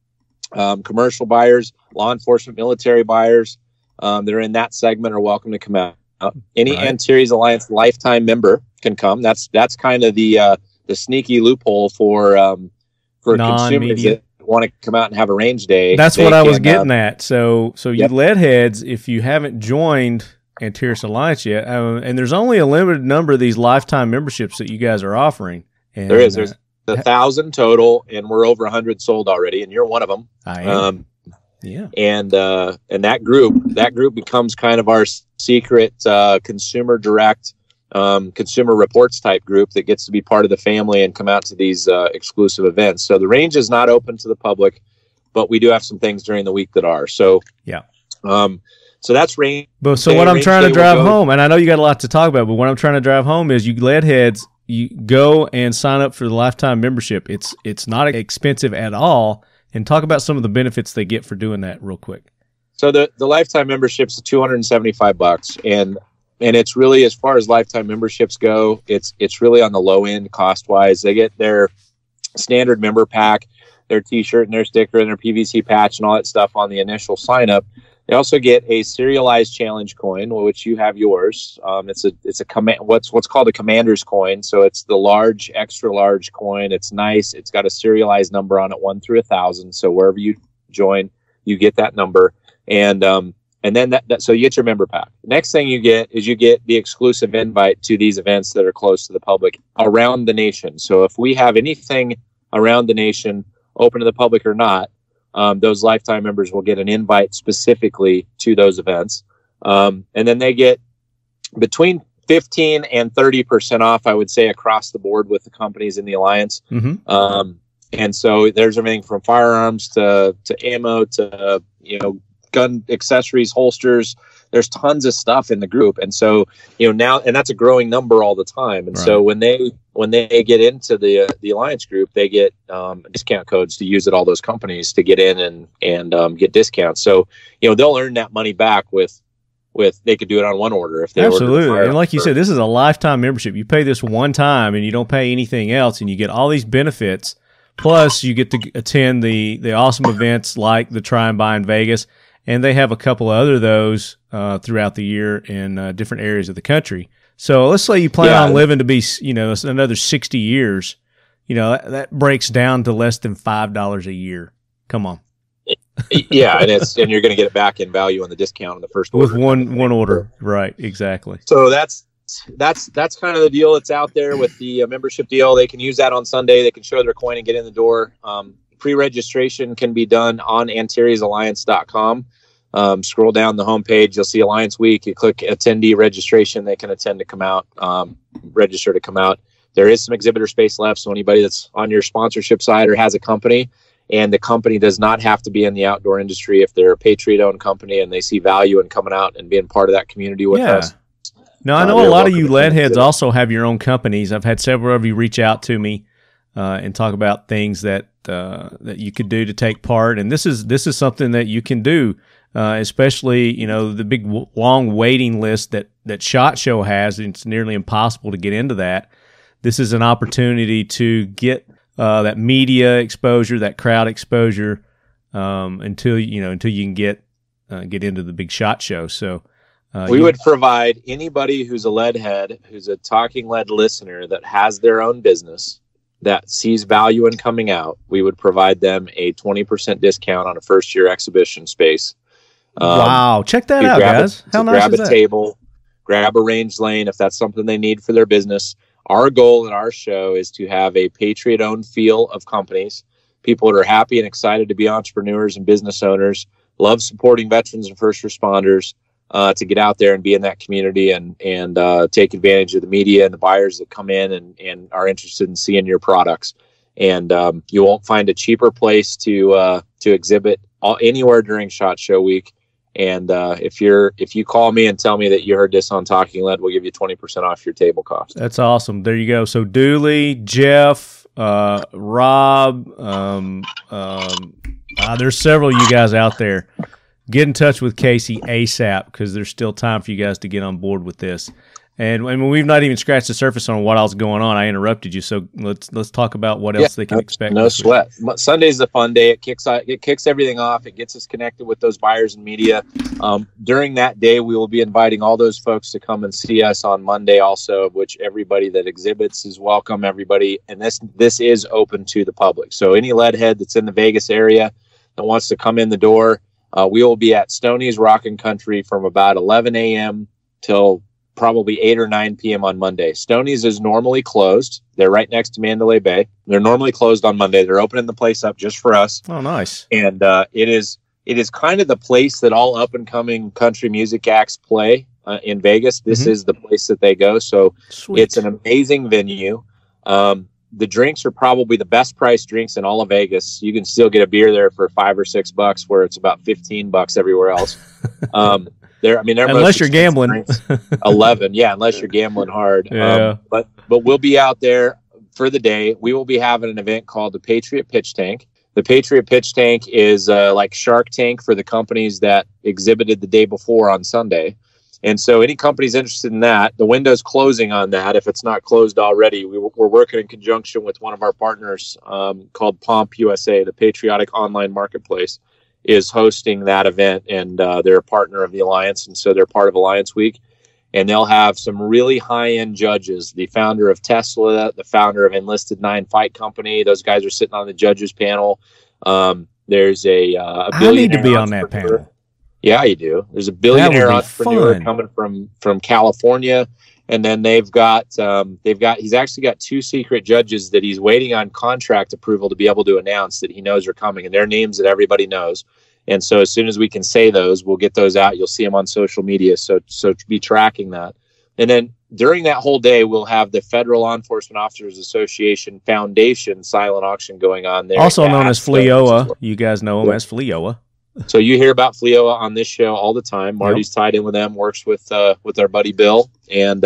commercial buyers, law enforcement, military buyers that are in that segment are welcome to come out. Any Antares Alliance lifetime member can come. That's kind of the sneaky loophole for consumers that want to come out and have a range day. That's what I was getting at. So you lead heads, if you haven't joined Antares Alliance yet, and there's only a limited number of these lifetime memberships that you guys are offering. And, there's 1,000 total, and we're over 100 sold already, and you're one of them. I am. And that group becomes kind of our secret consumer direct consumer reports type group that gets to be part of the family and come out to these exclusive events. So the range is not open to the public, but we do have some things during the week that are. So so that's range. But so what I'm trying to drive home, and I know you got a lot to talk about, but what I'm trying to drive home is, you lead heads, you go and sign up for the lifetime membership. It's not expensive at all. And talk about some of the benefits they get for doing that real quick. So the lifetime membership's $275, and it's really, as far as lifetime memberships go, it's really on the low end cost wise. They get their standard member pack, their T-shirt and their sticker and their PVC patch and all that stuff on the initial sign up. They also get a serialized challenge coin, which you have yours. It's a what's called a commander's coin. So it's the large, extra large coin. It's nice. It's got a serialized number on it, 1 through 1,000. So wherever you join, you get that number. And then so you get your member pack. Next thing you get is the exclusive invite to these events that are close to the public around the nation. So if we have anything around the nation, open to the public or not, those lifetime members will get an invite specifically to those events. And then they get, between 15 and 30% off, I would say, across the board with the companies in the Alliance. Mm-hmm. And so there's everything from firearms to ammo to, gun accessories, holsters. There's tons of stuff in the group. And so, now, and that's a growing number all the time. And so when they get into the Alliance group, they get discount codes to use at all those companies to get in and get discounts. So, they'll earn that money back with they could do it on one order if they absolutely. And like you said, this is a lifetime membership. You pay this one time and you don't pay anything else, and you get all these benefits. Plus, you get to attend the awesome events like the Try and Buy in Vegas, and they have a couple of other those throughout the year in different areas of the country. So let's say you plan on living to be, another 60 years. That breaks down to less than $5 a year. Come on. Yeah, and you're going to get it back in value on the discount on the first order. With one order, right? Exactly. So that's kind of the deal that's out there with the membership deal. They can use that on Sunday. They can show their coin and get in the door. Pre-registration can be done on AntaresAlliance.com. Scroll down the homepage, you'll see Alliance Week. You click attendee registration. They can attend to come out, register to come out. There is some exhibitor space left, so anybody that's on your sponsorship side or has a company, and the company does not have to be in the outdoor industry. If they're a Patriot-owned company and they see value in coming out and being part of that community with us. Now, I know a lot of you lead heads also have your own companies. I've had several of you reach out to me and talk about things that you could do to take part. And this is something that you can do, especially, the big long waiting list that SHOT Show has. It's nearly impossible to get into that. This is an opportunity to get that media exposure, that crowd exposure, until you can get into the big SHOT Show. So we would provide anybody who's a lead head, who's a Talking Lead listener that has their own business that sees value in coming out. We would provide them a 20% discount on a first year exhibition space. Wow, check that out, guys! How nice is that? Grab a table, grab a range lane if that's something they need for their business. Our goal at our show is to have a Patriot-owned feel of companies, people that are happy and excited to be entrepreneurs and business owners, love supporting veterans and first responders, to get out there and be in that community and take advantage of the media and the buyers that come in and are interested in seeing your products. And you won't find a cheaper place to exhibit anywhere during SHOT Show week. And if you call me and tell me that you heard this on Talking Lead, we'll give you 20% off your table cost. That's awesome. There you go. So Dooley, Jeff, Rob, there's several of you guys out there. Get in touch with Casey ASAP because there's still time for you guys to get on board with this. And we've not even scratched the surface on what else is going on. I interrupted you, so let's talk about what else they can expect. No sweat. Sunday's a fun day. It kicks everything off. It gets us connected with those buyers and media. During that day, we will be inviting all those folks to come and see us on Monday also, which everybody that exhibits is welcome. Everybody, and this is open to the public. So any lead head that's in the Vegas area that wants to come in the door, we will be at Stoney's Rockin' Country from about 11 a.m. till probably 8 or 9 p.m. on Monday. Stoney's is normally closed. They're right next to Mandalay Bay. They're normally closed on Monday. They're opening the place up just for us. Oh, nice. And it is kind of the place that all up-and-coming country music acts play in Vegas. This is the place that they go. So Sweet. It's an amazing venue. The drinks are probably the best priced drinks in all of Vegas. You can still get a beer there for $5 or $6, where it's about $15 everywhere else. Unless you're gambling. 11, unless you're gambling hard. Yeah. But we'll be out there for the day. We will be having an event called the Patriot Pitch Tank. The Patriot Pitch Tank is like Shark Tank for the companies that exhibited the day before on Sunday. And so any company's interested in that, the window's closing on that. If it's not closed already, we're working in conjunction with one of our partners called Pomp USA, the Patriotic Online Marketplace, is hosting that event. And they're a partner of the Alliance. And so they're part of Alliance Week. And they'll have some really high-end judges. The founder of Tesla, the founder of Enlisted 9 Fight Company. Those guys are sitting on the judges panel. There's a billionaire. I need to be on that panel. Yeah, you do. There's a billionaire entrepreneur coming from California, and then he's actually got 2 secret judges that he's waiting on contract approval to be able to announce that he knows are coming, and they're names that everybody knows. And so as soon as we can say those, we'll get those out. You'll see them on social media. So be tracking that. And then during that whole day, we'll have the Federal Law Enforcement Officers Association Foundation silent auction going on there. Also known as FLEOA. You guys know them as FLEOA. So you hear about FLEOA on this show all the time. Marty's tied in with them, works with our buddy Bill and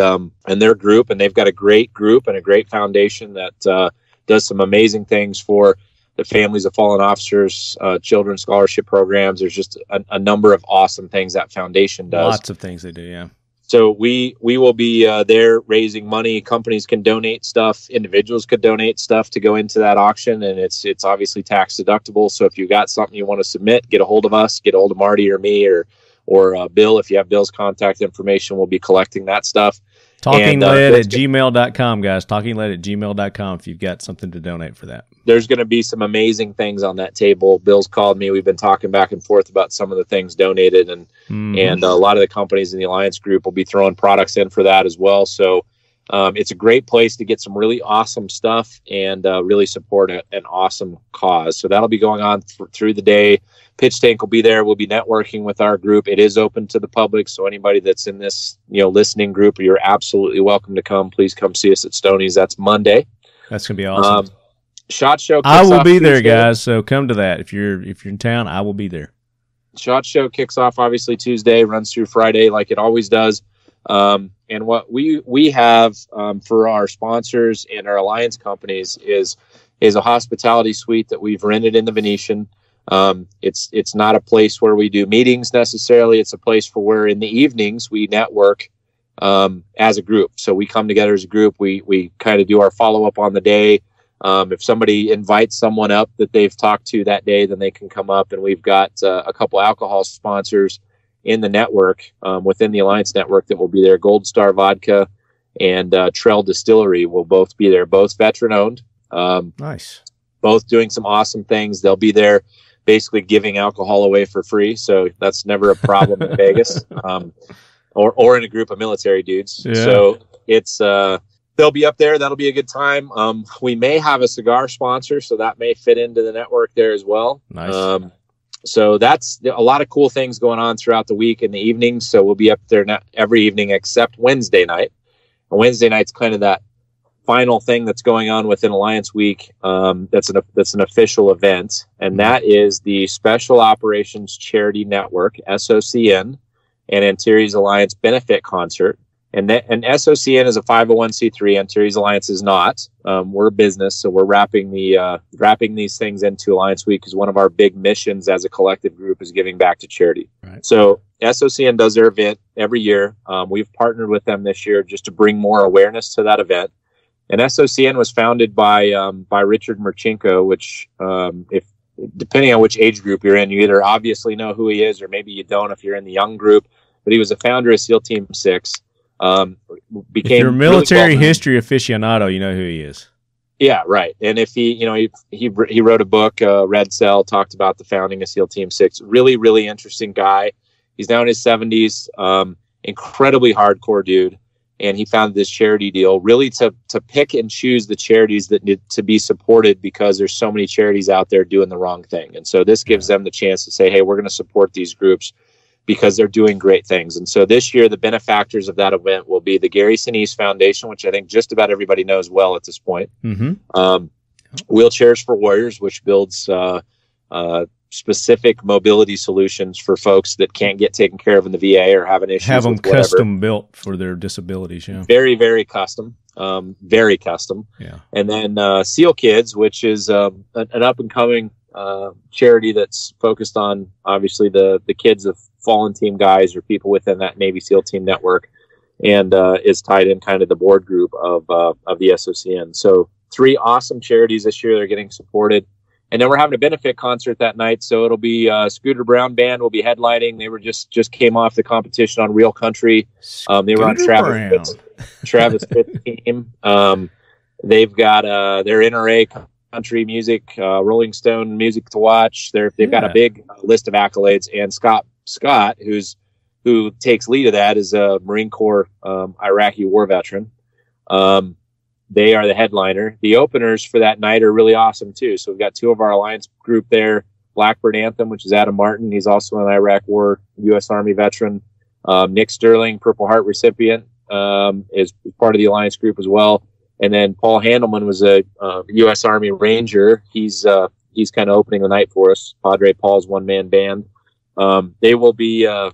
their group, and they've got a great group and a great foundation that does some amazing things for the families of fallen officers, children's scholarship programs. There's just a number of awesome things that foundation does. Lots of things they do, yeah. So we will be there raising money. Companies can donate stuff. Individuals could donate stuff to go into that auction, and it's obviously tax deductible. So if you got something you want to submit, get a hold of us, get a hold of Marty or me or Bill. If you have Bill's contact information, we'll be collecting that stuff. TalkingLead@gmail.com, guys. TalkingLead@gmail.com if you've got something to donate for that. There's going to be some amazing things on that table. Bill's called me. We've been talking back and forth about some of the things donated, and a lot of the companies in the Alliance group will be throwing products in for that as well. So it's a great place to get some really awesome stuff and really support an awesome cause. So that'll be going on through the day. Pitch Tank will be there. We'll be networking with our group. It is open to the public, so anybody that's in this listening group, you're absolutely welcome to come. Please come see us at Stoney's. That's Monday. That's gonna be awesome. SHOT Show. I will be there, guys. So come to that. If you're in town, I will be there. SHOT Show kicks off obviously Tuesday, runs through Friday like it always does. And what we have for our sponsors and our alliance companies is a hospitality suite that we've rented in the Venetian. It's not a place where we do meetings necessarily. It's a place for where in the evenings we network as a group. So we come together as a group. We kind of do our follow up on the day. If somebody invites someone up that they've talked to that day, then they can come up. And we've got a couple alcohol sponsors in the network, within the Alliance network, that will be there. Gold Star Vodka and Trail Distillery will both be there, both veteran owned. Nice. Both doing some awesome things. They'll be there basically giving alcohol away for free. So that's never a problem in Vegas, or in a group of military dudes. Yeah. So it's, they'll be up there. That'll be a good time. We may have a cigar sponsor, so that may fit into the network there as well. Nice. So that's a lot of cool things going on throughout the week in the evenings. So we'll be up there every evening except Wednesday night. And Wednesday night's kind of that final thing that's going on within Alliance Week. That's an official event, and that is the Special Operations Charity Network, SOCN, and Antares Alliance Benefit Concert. And SOCN is a 501c3. Antares Alliance is not. We're a business, so we're wrapping these things into Alliance Week, because one of our big missions as a collective group is giving back to charity. Right. So SOCN does their event every year. We've partnered with them this year just to bring more awareness to that event. And SOCN was founded by Richard Merchenko, which, if depending on which age group you're in, you either obviously know who he is, or maybe you don't if you're in the young group. But he was a founder of SEAL Team 6. If you're a military history aficionado, you know who he is. Yeah, right. And if he wrote a book, Red Cell, talked about the founding of SEAL Team 6. Really, really interesting guy. He's now in his 70s. Incredibly hardcore dude. And he founded this charity deal really to pick and choose the charities that need to be supported, because there's so many charities out there doing the wrong thing. And so this gives them the chance to say, hey, we're going to support these groups because they're doing great things. And so this year, the benefactors of that event will be the Gary Sinise Foundation, which I think just about everybody knows well at this point. Mm-hmm. Wheelchairs for Warriors, which builds specific mobility solutions for folks that can't get taken care of in the VA or have an issue. Have them custom built for their disabilities. Yeah. Very, very custom. Very custom. Yeah. And then SEAL Kids, which is an up and coming charity that's focused on obviously the kids of fallen team guys or people within that Navy SEAL team network, and is tied in kind of the board group of the SOCN. So 3 awesome charities this year that are getting supported. And then we're having a benefit concert that night. So it'll be Scooter Brown Band will be headlining. They were just came off the competition on Real Country. They were on Travis Fitt's team. They've got their NRA country music, Rolling Stone music to watch. They've got a big list of accolades. And Scott, who takes lead of that, is a Marine Corps Iraqi war veteran. They are the headliner. The openers for that night are really awesome too. So we've got 2 of our Alliance group there. Blackbird Anthem, which is Adam Martin. He's also an Iraq War U.S. Army veteran. Nick Sterling, Purple Heart recipient. is part of the Alliance group as well. And then Paul Handelman was a U.S. Army Ranger. He's kind of opening the night for us. Padre Paul's one-man band. They will be a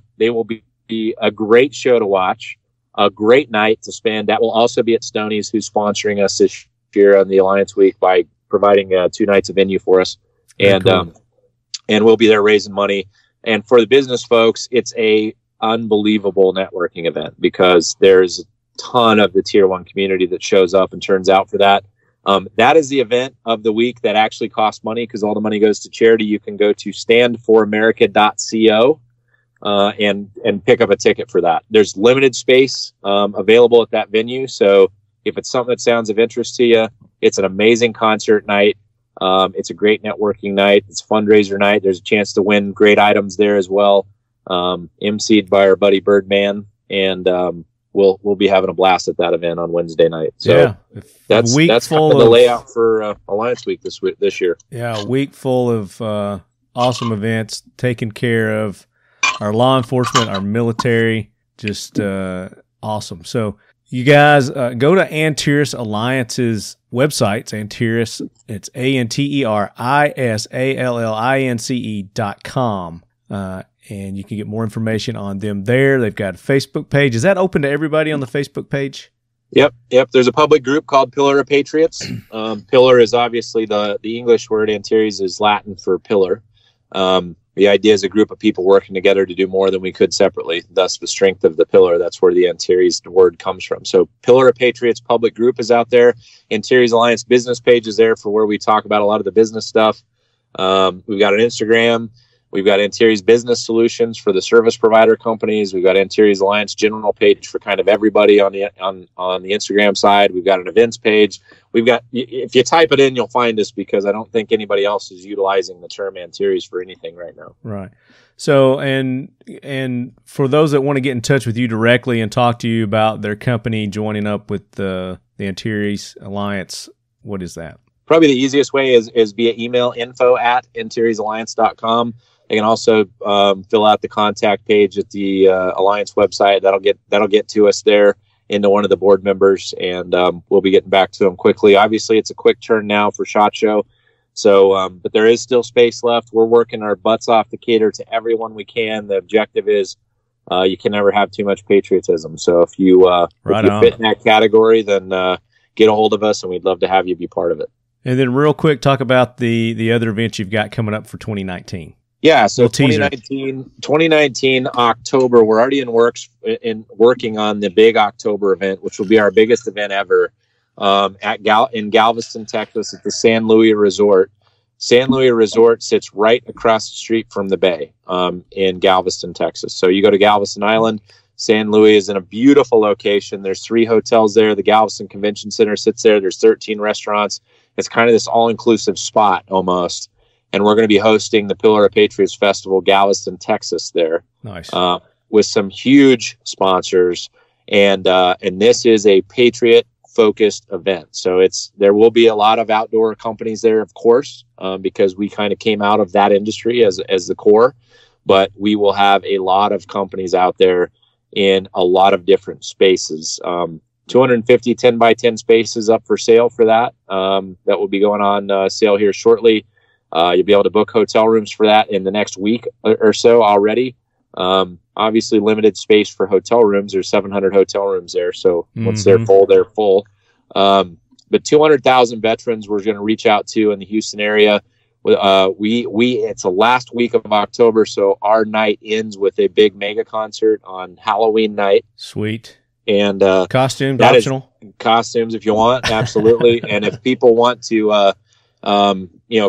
great show to watch, a great night to spend. That will also be at Stoney's, who's sponsoring us this year on the Alliance Week by providing 2 nights of venue for us. And cool. And we'll be there raising money. And for the business folks, it's a unbelievable networking event because there's a ton of the Tier 1 community that shows up and turns out for that. That is the event of the week that actually costs money because all the money goes to charity. You can go to standforamerica.co and pick up a ticket for that. There's limited space available at that venue. So if it's something that sounds of interest to you, it's an amazing concert night. It's a great networking night. It's a fundraiser night. There's a chance to win great items there as well. MC'd by our buddy Birdman. And we'll be having a blast at that event on Wednesday night. So that's kind of the layout for Alliance Week this year. Yeah, a week full of awesome events, taking care of our law enforcement, our military, just awesome. So you guys go to Antares Alliance's website. It's Antares. It's ANTERISALLINCE.com. And you can get more information on them there. They've got a Facebook page. Is that open to everybody on the Facebook page? Yep. There's a public group called Pillar of Patriots. Pillar is obviously the English word. Antares is Latin for pillar. The idea is a group of people working together to do more than we could separately. Thus, the strength of the pillar. That's where the Antares word comes from. So Pillar of Patriots public group is out there. Antares Alliance business page is there for where we talk about a lot of the business stuff. We've got an Instagram. We've got Antares Business Solutions for the service provider companies. We've got Antares Alliance general page for kind of everybody on the Instagram side. We've got an events page. We've got, if you type it in, you'll find us because I don't think anybody else is utilizing the term Antares for anything right now. Right. So, and for those that want to get in touch with you directly and talk to you about their company joining up with the Antares Alliance, what is that? Probably the easiest way is via email, info@antaresalliance.com. They can also fill out the contact page at the Alliance website. That'll get to us there into one of the board members, and we'll be getting back to them quickly. Obviously, it's a quick turn now for SHOT Show, so but there is still space left. We're working our butts off to cater to everyone we can. The objective is you can never have too much patriotism. So if you fit in that category, then get a hold of us, and we'd love to have you be part of it. And then real quick, talk about the other events you've got coming up for 2019. Yeah, so 2019 October, we're already working on the big October event, which will be our biggest event ever in Galveston, Texas, at the San Luis Resort. San Luis Resort sits right across the street from the bay in Galveston, Texas. So you go to Galveston Island. San Luis is in a beautiful location. There's 3 hotels there. The Galveston Convention Center sits there. There's 13 restaurants. It's kind of this all-inclusive spot almost. And we're going to be hosting the Pillar of Patriots Festival, Galveston, Texas there. Nice. With some huge sponsors. And this is a Patriot-focused event. So there will be a lot of outdoor companies there, of course, because we kind of came out of that industry as the core. But we will have a lot of companies out there in a lot of different spaces. 250 10x10 spaces up for sale for that. That will be going on sale here shortly. You'll be able to book hotel rooms for that in the next week or so already. Obviously, limited space for hotel rooms. There's 700 hotel rooms there. So once they're full, they're full. But 200,000 veterans we're going to reach out to in the Houston area. It's the last week of October, so our night ends with a big mega concert on Halloween night. Sweet. And costumes optional. Costumes if you want, absolutely. And if people want to,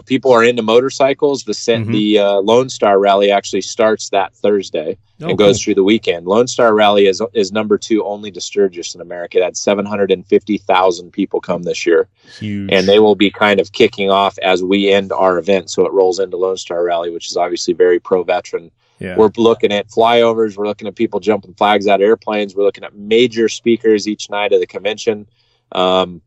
people are into motorcycles. The Lone Star Rally actually starts that Thursday and goes through the weekend. Lone Star Rally is number 2 only to Sturgis in America. That's 750,000 people come this year. Huge. And they will be kind of kicking off as we end our event. So it rolls into Lone Star Rally, which is obviously very pro-veteran. Yeah. We're looking at flyovers. We're looking at people jumping flags out of airplanes. We're looking at major speakers each night of the convention. Cool.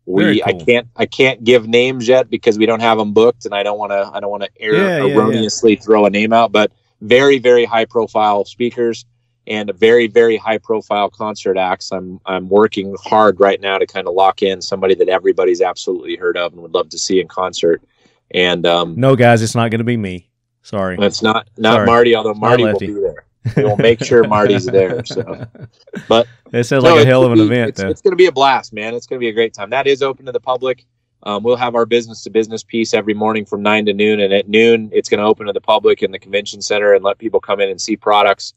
I can't give names yet because we don't have them booked, and I don't want to erroneously throw a name out. But very, very high profile speakers, and a very, very high profile concert acts. I'm working hard right now to kind of lock in somebody that everybody's absolutely heard of and would love to see in concert. And no, guys, it's not going to be me. Sorry, it's not Marty. Although Marty will be there. We will make sure Marty's there. So, but it sounds like a hell of an event. It's going to be a blast, man. It's going to be a great time. That is open to the public. We'll have our business to business piece every morning from 9 to noon, and at noon it's going to open to the public in the convention center and let people come in and see products,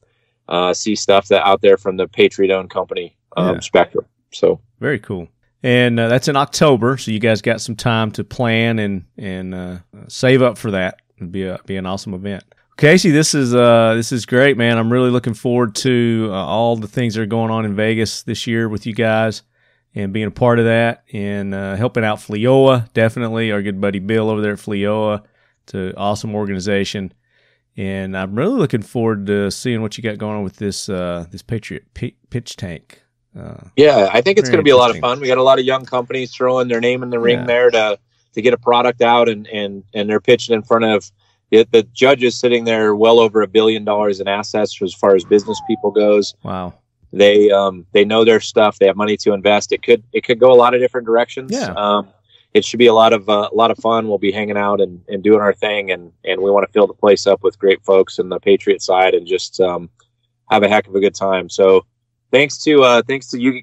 see stuff that out there from the Patriot owned company Spectrum. So very cool. And that's in October, so you guys got some time to plan and save up for that. It'd be an awesome event. Casey, this is great, man. I'm really looking forward to all the things that are going on in Vegas this year with you guys and being a part of that and helping out FLIOA, definitely. Our good buddy Bill over there at FLIOA. It's an awesome organization. And I'm really looking forward to seeing what you got going on with this Patriot pitch tank. I think it's going to be a lot of fun. We got a lot of young companies throwing their name in the ring there to get a product out, and they're pitching in front of the judges sitting there well over $1 billion in assets as far as business people goes. Wow. They know their stuff. They have money to invest. It could go a lot of different directions. Yeah. It should be a lot of fun. We'll be hanging out and doing our thing, and we want to fill the place up with great folks in the Patriot side and just have a heck of a good time. So thanks to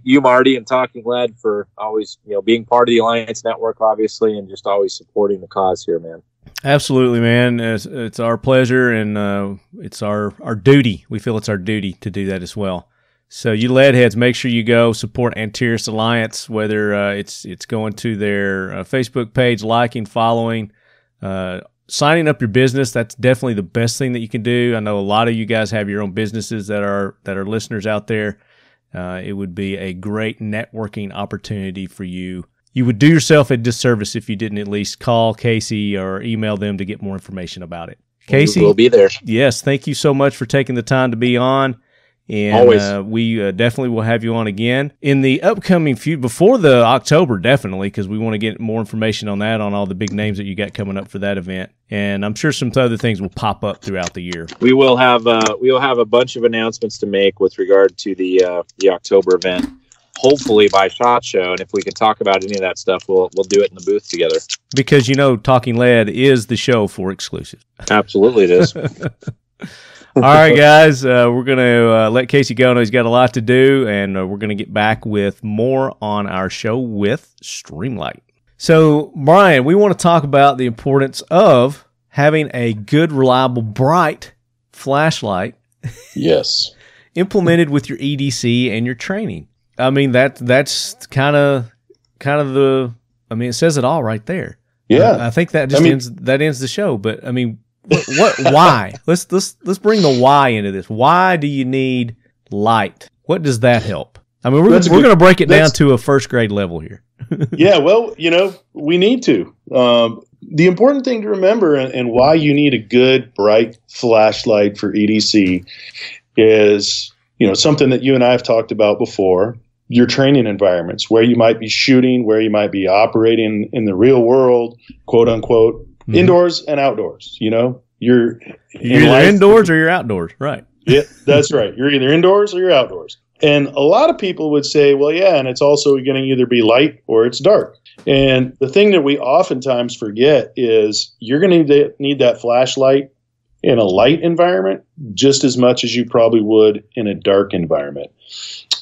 you Marty and Talking Lead for always being part of the Alliance Network, obviously, and just always supporting the cause here, man. Absolutely, man. It's our pleasure, and it's our duty. We feel it's our duty to do that as well. So you lead heads, make sure you go support Antares Alliance, whether it's going to their Facebook page, liking, following, signing up your business. That's definitely the best thing that you can do. I know a lot of you guys have your own businesses that are listeners out there. It would be a great networking opportunity for you. You would do yourself a disservice if you didn't at least call Casey or email them to get more information about it. Casey, we'll be there. Yes, thank you so much for taking the time to be on. And always. We definitely will have you on again in the upcoming before the October, definitely, because we want to get more information on that, on all the big names that you got coming up for that event. And I'm sure some other things will pop up throughout the year. We will have a bunch of announcements to make with regard to the October event, hopefully by SHOT Show. And if we can talk about any of that stuff, we'll do it in the booth together. Because Talking Lead is the show for exclusives. Absolutely, it is. All right, guys, we're going to let Casey go. I know he's got a lot to do, and we're going to get back with more on our show with Streamlight. So, Brian, we want to talk about the importance of having a good, reliable, bright flashlight. Yes. Implemented with your EDC and your training. I mean, that's kind of the. I mean, it says it all right there. Yeah, I think that ends the show. But I mean. What? Why? Let's bring the why into this. Why do you need light? What does that help? I mean, we're going to break it down to a first grade level here. Yeah, well, we need to. The important thing to remember and why you need a good, bright flashlight for EDC is, something that you and I have talked about before, your training environments, where you might be shooting, where you might be operating in the real world, quote unquote. Mm-hmm. Indoors and outdoors, you're either indoors or you're outdoors, right? Yeah, that's right. You're either indoors or you're outdoors. And a lot of people would say, well, yeah, and it's also going to either be light or it's dark. And the thing that we oftentimes forget is you're going to need that flashlight in a light environment just as much as you probably would in a dark environment.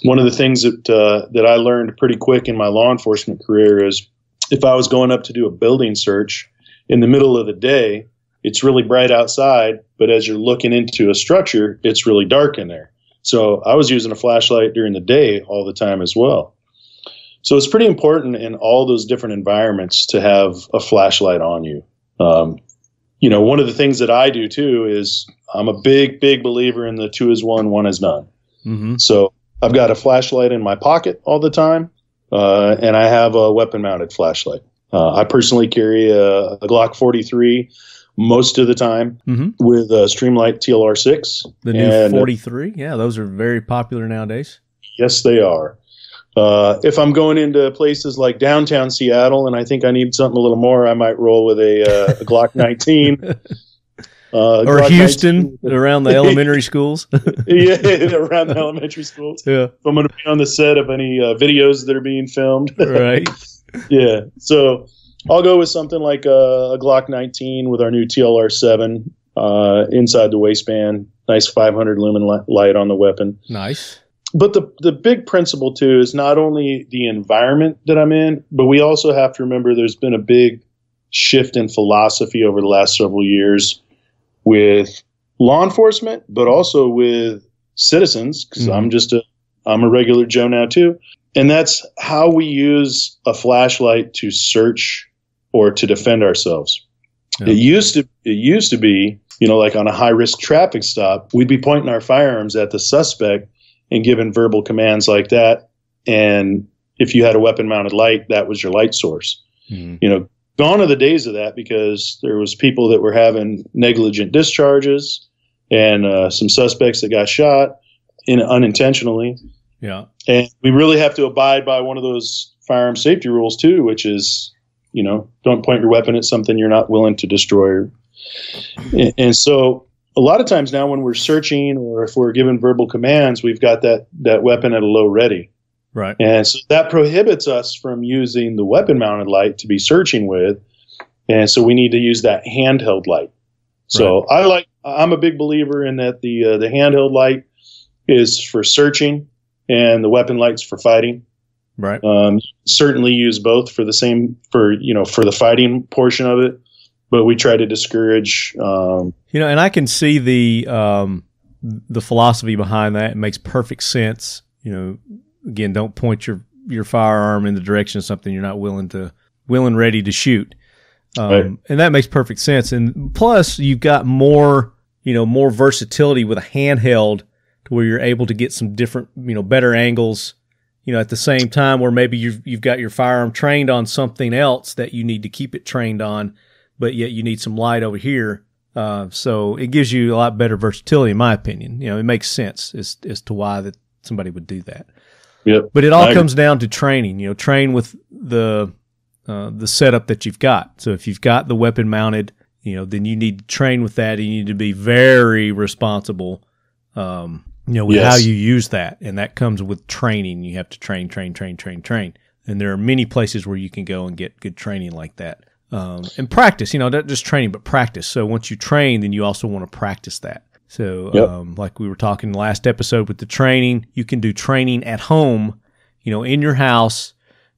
One of the things that I learned pretty quick in my law enforcement career is if I was going up to do a building search, in the middle of the day, it's really bright outside, but as you're looking into a structure, it's really dark in there. So I was using a flashlight during the day all the time as well. So it's pretty important in all those different environments to have a flashlight on you. One of the things that I do too is I'm a big, big believer in the 2 is 1, 1 is none. Mm-hmm. So I've got a flashlight in my pocket all the time, and I have a weapon-mounted flashlight. I personally carry a Glock 43 most of the time with a Streamlight TLR6. The new 43? Yeah, those are very popular nowadays. Yes, they are. If I'm going into places like downtown Seattle and I think I need something a little more, I might roll with a Glock 19. or Houston, around the elementary schools. Yeah, around the elementary schools. Yeah. If I'm going to be on the set of any videos that are being filmed. Right. Yeah. So I'll go with something like a Glock 19 with our new TLR7 inside the waistband. Nice 500 lumen light on the weapon. Nice. But the big principle, too, is not only the environment that I'm in, but we also have to remember there's been a big shift in philosophy over the last several years with law enforcement, but also with citizens, because I'm a regular Joe now, too. And that's how we use a flashlight to search or to defend ourselves. Yeah. It used to be, like on a high-risk traffic stop, we'd be pointing our firearms at the suspect and giving verbal commands like that. And if you had a weapon-mounted light, that was your light source. Mm-hmm. Gone are the days of that, because there was people that were having negligent discharges and some suspects that got shot unintentionally. Yeah. And we really have to abide by one of those firearm safety rules too, which is, don't point your weapon at something you're not willing to destroy. And so a lot of times now when we're searching or if we're given verbal commands, we've got that weapon at a low ready. Right. And so that prohibits us from using the weapon-mounted light to be searching with. And so we need to use that handheld light. So right. I'm a big believer in that the handheld light is for searching and the weapon light's for fighting. Right. Certainly use both for the fighting portion of it, but we try to discourage. And I can see the philosophy behind that. It makes perfect sense. Again, don't point your firearm in the direction of something you're not willing ready to shoot. Right. And that makes perfect sense. And plus, you've got more versatility with a handheld to where you're able to get some different, better angles, at the same time where maybe you've got your firearm trained on something else that you need to keep it trained on, but yet you need some light over here. So it gives you a lot better versatility, in my opinion. It makes sense as to why that somebody would do that. Yep. But it all comes down to training. Train with the setup that you've got. So if you've got the weapon mounted, then you need to train with that. You need to be very responsible, with how you use that, and that comes with training. You have to train. And there are many places where you can go and get good training like that. And practice. Not just training, but practice. So once you train, then you also want to practice that. So, like we were talking in the last episode with the training, you can do training at home, in your house.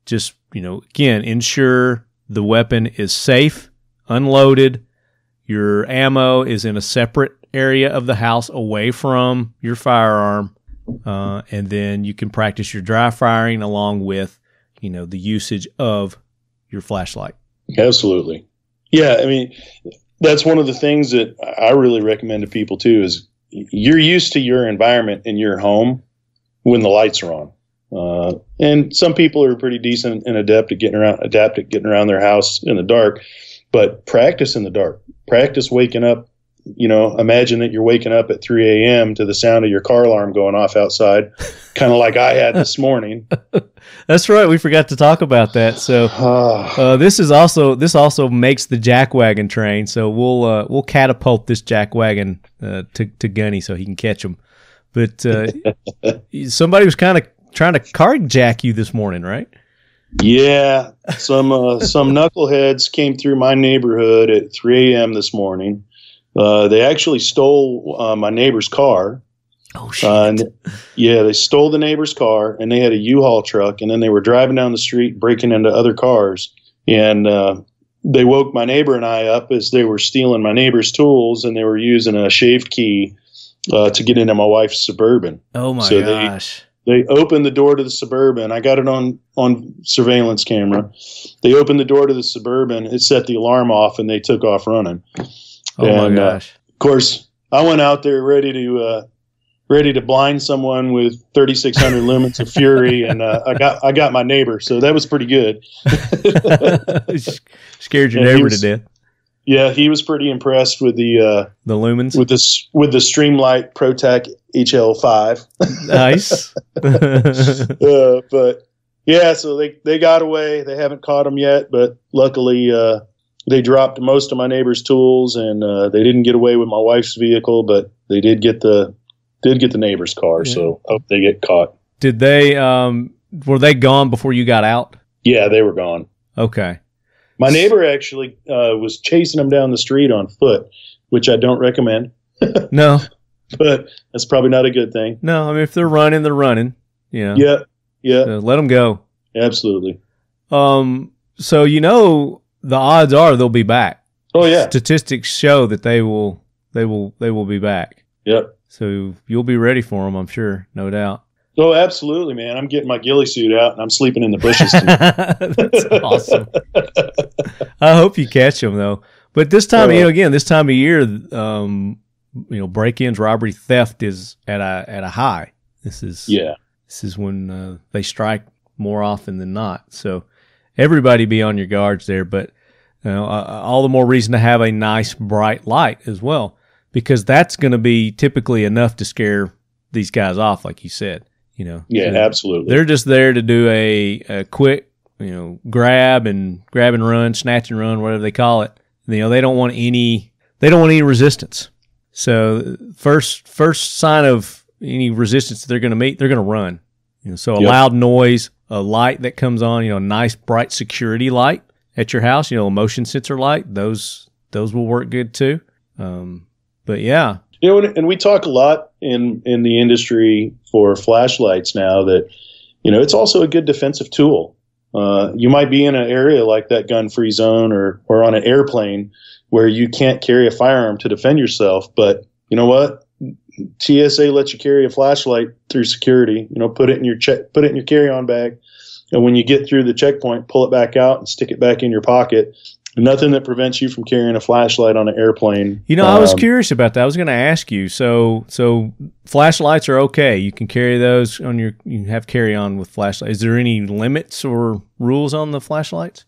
Just, again, ensure the weapon is safe, unloaded. Your ammo is in a separate area of the house away from your firearm. And then you can practice your dry firing along with, the usage of your flashlight. Absolutely. Yeah. I mean, that's one of the things that I really recommend to people too, is you're used to your environment in your home when the lights are on. And some people are pretty decent and adept at getting around their house in the dark, but practice in the dark. Practice waking up. Imagine that you're waking up at 3 a.m. to the sound of your car alarm going off outside, kind of like I had this morning. That's right. We forgot to talk about that. So this also makes the Jackwagon train. So we'll catapult this Jackwagon to Gunny so he can catch them. But somebody was kind of trying to carjack you this morning, right? Yeah, some knuckleheads came through my neighborhood at 3 a.m. this morning. They actually stole my neighbor's car. Oh, shit. They stole the neighbor's car, and they had a U-Haul truck, and then they were driving down the street, breaking into other cars. And they woke my neighbor and I up as they were stealing my neighbor's tools, and they were using a shaved key to get into my wife's Suburban. Oh, my gosh. They opened the door to the Suburban. I got it on surveillance camera. They opened the door to the Suburban. It set the alarm off, and they took off running. Oh, my gosh. Of course, I went out there ready to blind someone with 3,600 lumens of fury, and I got my neighbor, so that was pretty good. Scared your neighbor to death. Yeah, he was pretty impressed with the lumens with the Streamlight ProTac HL5. Nice. But yeah, so they got away. They haven't caught him yet, but luckily they dropped most of my neighbor's tools, and they didn't get away with my wife's vehicle, but they did get the neighbor's car. Yeah. So I hope they get caught. Did they? Were they gone before you got out? Yeah, they were gone. Okay. My neighbor actually was chasing them down the street on foot, which I don't recommend. No. But that's probably not a good thing. No, I mean, if they're running, they're running. You know? Yeah, yeah. So let them go. Absolutely. So the odds are they'll be back. Oh yeah. Statistics show that they will be back. Yep. So you'll be ready for them, I'm sure, no doubt. Oh, absolutely, man. I'm getting my ghillie suit out and I'm sleeping in the bushes. That's awesome. I hope you catch them though. But this time, this time of year, break-ins, robbery, theft is at a high. This is when they strike more often than not. So everybody be on your guards there. But all the more reason to have a nice bright light as well, because that's going to be typically enough to scare these guys off, like you said. Yeah, so absolutely. They're just there to do a quick, grab and run, snatch and run, whatever they call it. They don't want any resistance. So first sign of any resistance that they're going to meet, they're going to run. So a loud noise, a light that comes on, a nice bright security light at your house, a motion sensor light, those will work good too. But yeah. And we talk a lot in the industry for flashlights now that, it's also a good defensive tool. You might be in an area like that gun-free zone or on an airplane where you can't carry a firearm to defend yourself. But you know what? TSA lets you carry a flashlight through security. Put it in your carry-on bag, and when you get through the checkpoint, pull it back out and stick it back in your pocket. Nothing that prevents you from carrying a flashlight on an airplane. I was curious about that. I was going to ask you. So flashlights are okay. You can carry those you can have carry-on with flashlights. Is there any limits or rules on the flashlights?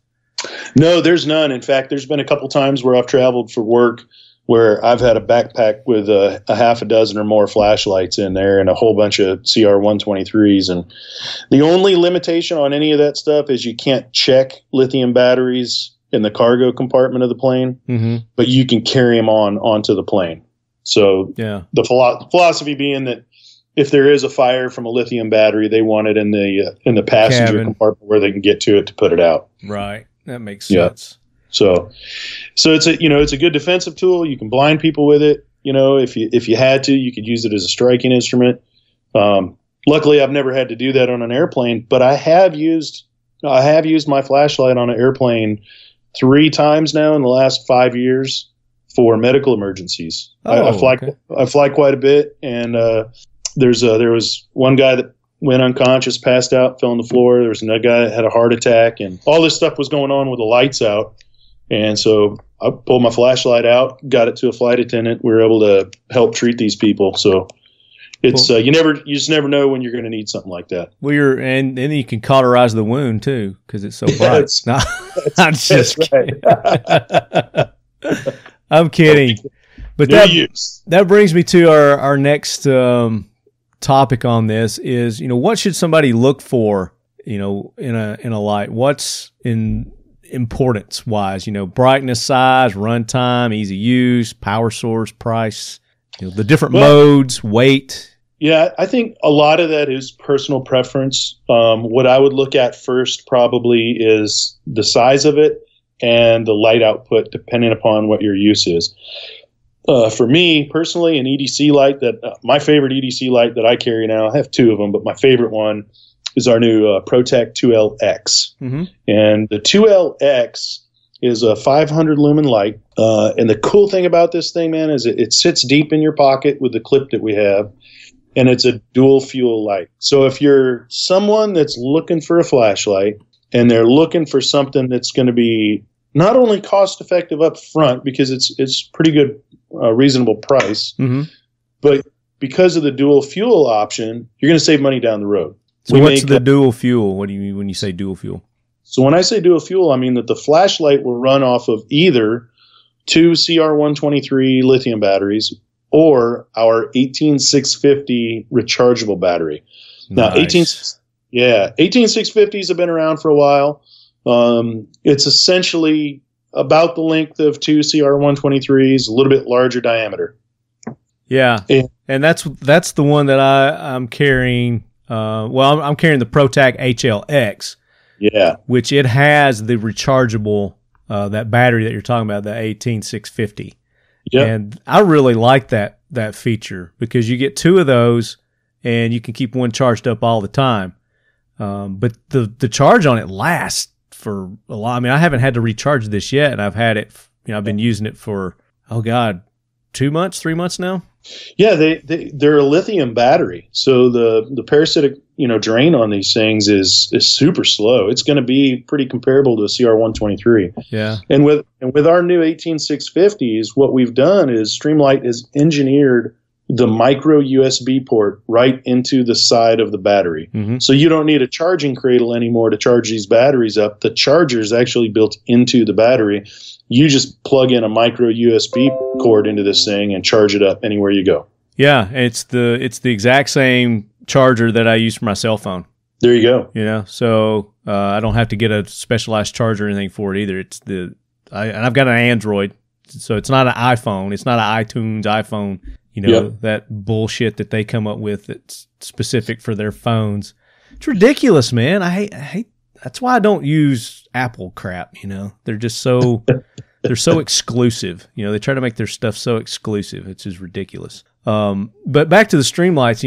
No, there's none. In fact, there's been a couple times where I've traveled for work where I've had a backpack with a half a dozen or more flashlights in there and a whole bunch of CR123s. And the only limitation on any of that stuff is you can't check lithium batteries in the cargo compartment of the plane, but you can carry them onto the plane. So the philosophy being that if there is a fire from a lithium battery, they want it in the passenger compartment where they can get to it to put it out. Right. That makes sense. So it's a good defensive tool. You can blind people with it. If you had to, you could use it as a striking instrument. Luckily, I've never had to do that on an airplane, but I have used my flashlight on an airplane 3 times now in the last 5 years for medical emergencies. I fly quite a bit, and there was one guy that went unconscious, passed out, fell on the floor. There was another guy that had a heart attack, and all this stuff was going on with the lights out. And so I pulled my flashlight out, got it to a flight attendant. We were able to help treat these people. So it's you just never know when you're going to need something like that. Well, and then you can cauterize the wound too because it's so bright. I'm just kidding. I'm kidding. But that brings me to our next topic on this is, what should somebody look for, in a light? What's in importance wise, brightness, size, runtime, easy use, power source, price, the different modes, weight. Yeah, I think a lot of that is personal preference. What I would look at first probably is the size of it and the light output, depending upon what your use is. For me personally, an EDC light my favorite EDC light that I carry now, I have 2 of them, but my favorite one is our new ProTech 2LX. And the 2LX is a 500 lumen light. And the cool thing about this thing, man, is it sits deep in your pocket with the clip that we have. And it's a dual fuel light. So if you're someone that's looking for a flashlight and they're looking for something that's going to be not only cost effective up front because it's pretty good, reasonable price, but because of the dual fuel option, you're going to save money down the road. So what's the dual fuel? What do you mean when you say dual fuel? So when I say dual fuel, I mean that the flashlight will run off of either 2 CR123 lithium batteries or our 18650 rechargeable battery. Nice. Now, 18650s have been around for a while. It's essentially about the length of two CR123s, a little bit larger diameter. Yeah, and that's the one that I'm carrying. I'm carrying the ProTac HLX. Yeah, which it has the rechargeable that battery that you're talking about, the 18650. Yeah, and I really like that feature because you get two of those and you can keep one charged up all the time. But the charge on it lasts for a lot. I mean, I haven't had to recharge this yet, and I've had it. I've been using it for 2 months, 3 months now. Yeah, they're a lithium battery, so the parasitic drain on these things is super slow. It's going to be pretty comparable to a CR123. Yeah, and with our new 18650s, what we've done is Streamlight has engineered the micro USB port right into the side of the battery. Mm-hmm. So you don't need a charging cradle anymore to charge these batteries up. The charger is actually built into the battery. You just plug in a micro USB cord into this thing and charge it up anywhere you go. Yeah, it's the exact same charger that I use for my cell phone. There you go. So I don't have to get a specialized charger or anything for it either. And I've got an Android, so it's not an iPhone. It's not an iTunes iPhone. Yep. That bullshit that they come up with that's specific for their phones. It's ridiculous, man. I hate that's why I don't use Apple crap, They're just so they're so exclusive. They try to make their stuff so exclusive. It's just ridiculous. But back to the Streamlights,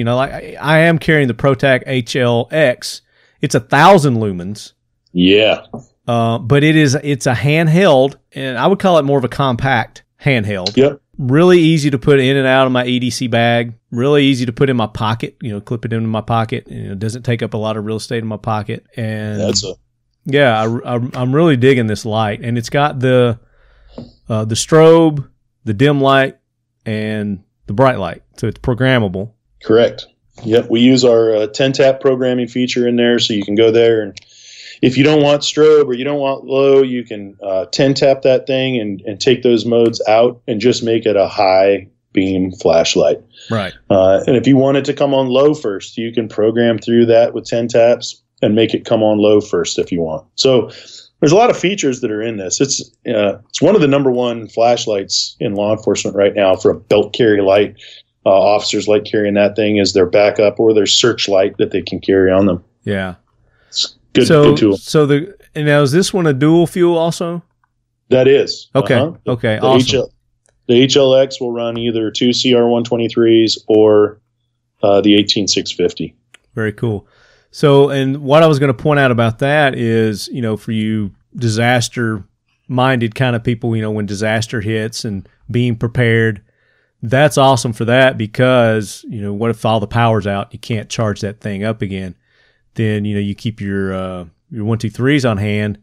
I am carrying the ProTac HLX. It's 1,000 lumens. Yeah. But it's a handheld, and I would call it more of a compact handheld. Yep. Really easy to put in and out of my EDC bag. Really easy to put in my pocket. Clip it into my pocket. It doesn't take up a lot of real estate in my pocket. And I'm really digging this light. And it's got the strobe, the dim light, and the bright light. So it's programmable. Correct. Yep. We use our 10-tap programming feature in there, so you can go there and if you don't want strobe or you don't want low, you can 10-tap that thing and take those modes out and just make it a high beam flashlight. Right. And if you want it to come on low first, you can program through that with 10 taps and make it come on low first if you want. So there's a lot of features that are in this. It's one of the number one flashlights in law enforcement right now for a belt carry light. Officers like carrying that thing as their backup or their searchlight that they can carry on them. Yeah. Good tool. So now is this one a dual fuel also? That is. Okay. Okay. Awesome. The HLX will run either two CR123s or the 18650. Very cool. So, and what I was going to point out about that is, for you disaster-minded kind of people, when disaster hits and being prepared, that's awesome for that because, what if all the power's out, you can't charge that thing up again? Then, you keep your 123s on hand,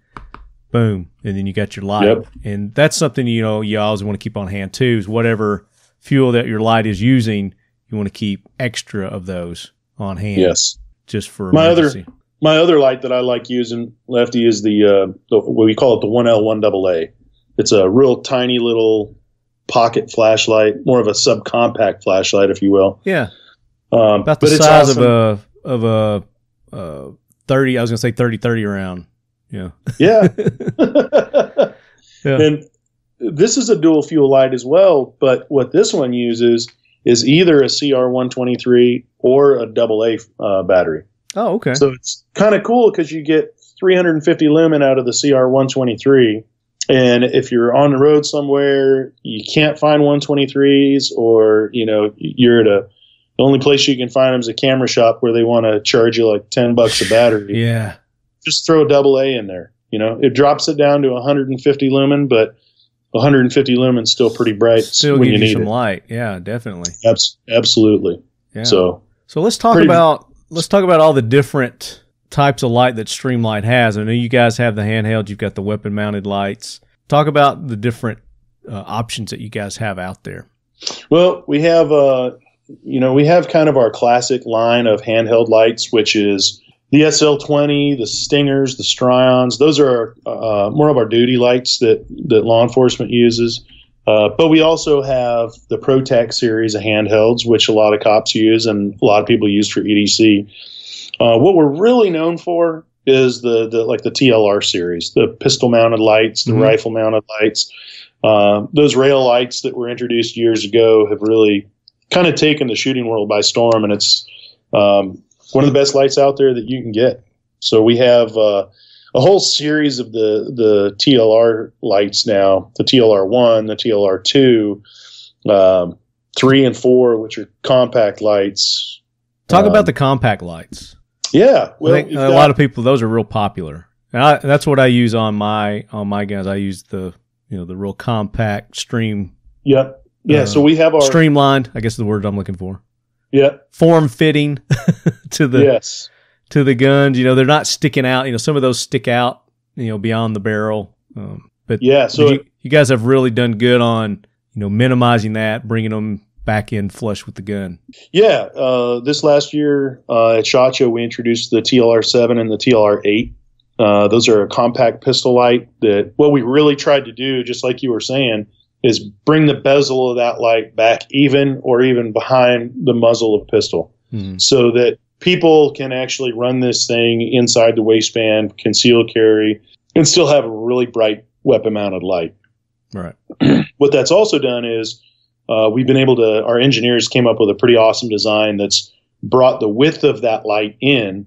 boom, and then you got your light. Yep. And that's something, you always want to keep on hand too, is whatever fuel that your light is using, you want to keep extra of those on hand. Yes. Just for emergency. My other light that I like using, Lefty, is the what we call it the 1L1AA. It's a real tiny little pocket flashlight, more of a subcompact flashlight, if you will. Yeah. About the size awesome. of a 30, I was going to say 30 round. Yeah. Yeah. Yeah. And this is a dual fuel light as well, but what this one uses is either a CR123 or a AA battery. Oh, okay. So it's kind of cool because you get 350 lumen out of the CR123. And if you're on the road somewhere, you can't find 123s, or, you're at the only place you can find them is a camera shop where they want to charge you like $10 a battery. Yeah. Just throw a AA in there. It drops it down to 150 lumen, but 150 lumen is still pretty bright. Still when gives you you some it. light. Yeah, definitely. Absolutely. Yeah. So let's talk about all the different types of light that Streamlight has. I know you guys have the handheld. You've got the weapon mounted lights. Talk about the different options that you guys have out there. Well, we have kind of our classic line of handheld lights, which is the SL20, the Stingers, the Strions. Those are more of our duty lights that law enforcement uses. But we also have the ProTac series of handhelds, which a lot of cops use and a lot of people use for EDC. What we're really known for is the TLR series, the pistol mounted lights, the rifle mounted lights. Those rail lights that were introduced years ago have really kind of taken the shooting world by storm, and it's one of the best lights out there that you can get. So we have a whole series of the TLR lights now, the TLR1, the TLR2, 3 and 4, which are compact lights. Talk about the compact lights. Yeah. Well, I think a lot of people, those are real popular. And that's what I use on my guns. I use the real compact stream. Yeah. Yeah. So we have our streamlined, I guess is the word I'm looking for. Yeah. Form fitting to the guns. They're not sticking out. Some of those stick out, beyond the barrel. But yeah, so you guys have really done good on, minimizing that, bringing them back in flush with the gun. Yeah. This last year at SHOT Show, we introduced the TLR7 and the TLR8. Those are a compact pistol light that what we really tried to do, just like you were saying, is bring the bezel of that light back even or even behind the muzzle of a pistol so that people can actually run this thing inside the waistband, conceal carry, and still have a really bright weapon mounted light. Right. What that's also done is we've been able to, our engineers came up with a pretty awesome design that's brought the width of that light in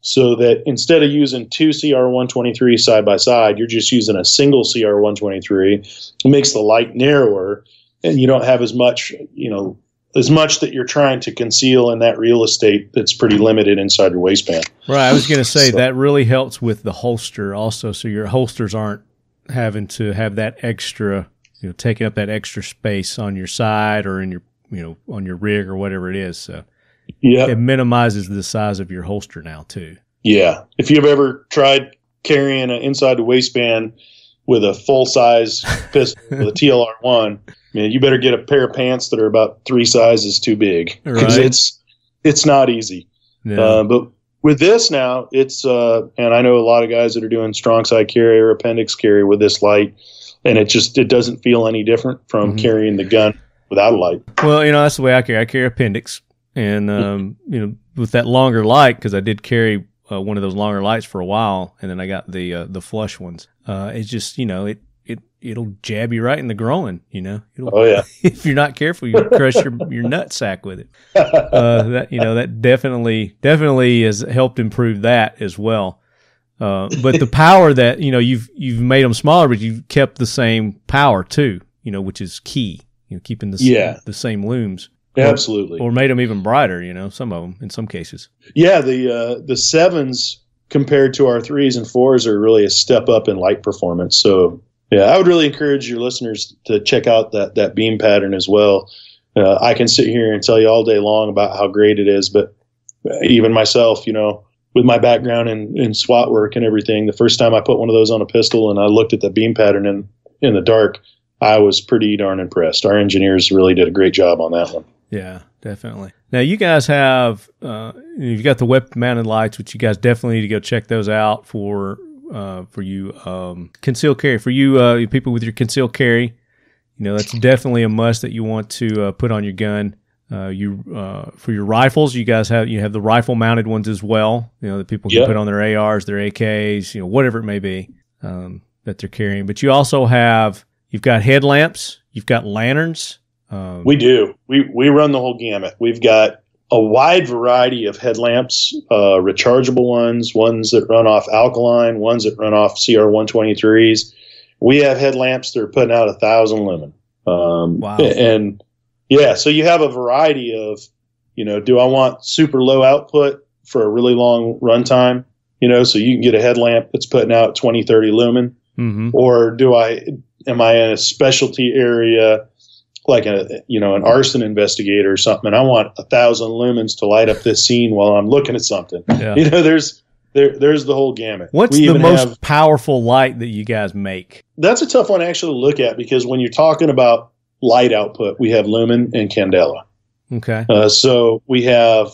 so that instead of using two CR123 side by side, you're just using a single CR123. It makes the light narrower and you don't have as much, as much that you're trying to conceal in that real estate that's pretty limited inside your waistband. Right. I was going to say that really helps with the holster also. So your holsters aren't having to have that extra, taking up that extra space on your side or in your, on your rig or whatever it is. So yeah, it minimizes the size of your holster now too. Yeah. If you've ever tried carrying an inside the waistband with a full size pistol with a TLR1, man, you better get a pair of pants that are about 3 sizes too big because it's not easy. No. But with this now, it's and I know a lot of guys that are doing strong side carry or appendix carry with this light, and it doesn't feel any different from carrying the gun without a light. Well, that's the way I carry. I carry appendix, and with that longer light, because I did carry one of those longer lights for a while, and then I got the flush ones. It's just it'll jab you right in the groin. Oh yeah. If you're not careful, you crush your nutsack with it. That definitely has helped improve that as well. But the power that you've made them smaller, but you've kept the same power too. Which is key. Keeping the same looms. Absolutely. Or made them even brighter. Some of them in some cases. Yeah, the 7s compared to our 3s and 4s are really a step up in light performance. So yeah, I would really encourage your listeners to check out that beam pattern as well. I can sit here and tell you all day long about how great it is, but even myself, with my background in SWAT work and everything, the first time I put one of those on a pistol and I looked at the beam pattern in the dark, I was pretty darn impressed. Our engineers really did a great job on that one. Yeah, definitely. Now you guys have you've got the weapon mounted lights, which you guys definitely need to go check those out for you concealed carry. For you people with your concealed carry, that's definitely a must that you want to put on your gun. For your rifles, you have the rifle mounted ones as well. That people can put on their ARs, their AKs, whatever it may be that they're carrying. But you also you've got headlamps, you've got lanterns. We do. We run the whole gamut. We've got a wide variety of headlamps, rechargeable ones that run off alkaline, ones that run off CR123s. We have headlamps that are putting out 1,000 lumen. Wow. And yeah, so you have a variety of, do I want super low output for a really long runtime? So you can get a headlamp that's putting out 20, 30 lumen. Mm-hmm. Or am I in a specialty area like an arson investigator or something, and I want 1,000 lumens to light up this scene while I'm looking at something. Yeah. There's the whole gamut. What's the most powerful light that you guys make? That's a tough one to actually look at because when you're talking about light output, we have lumen and candela. Okay. So we have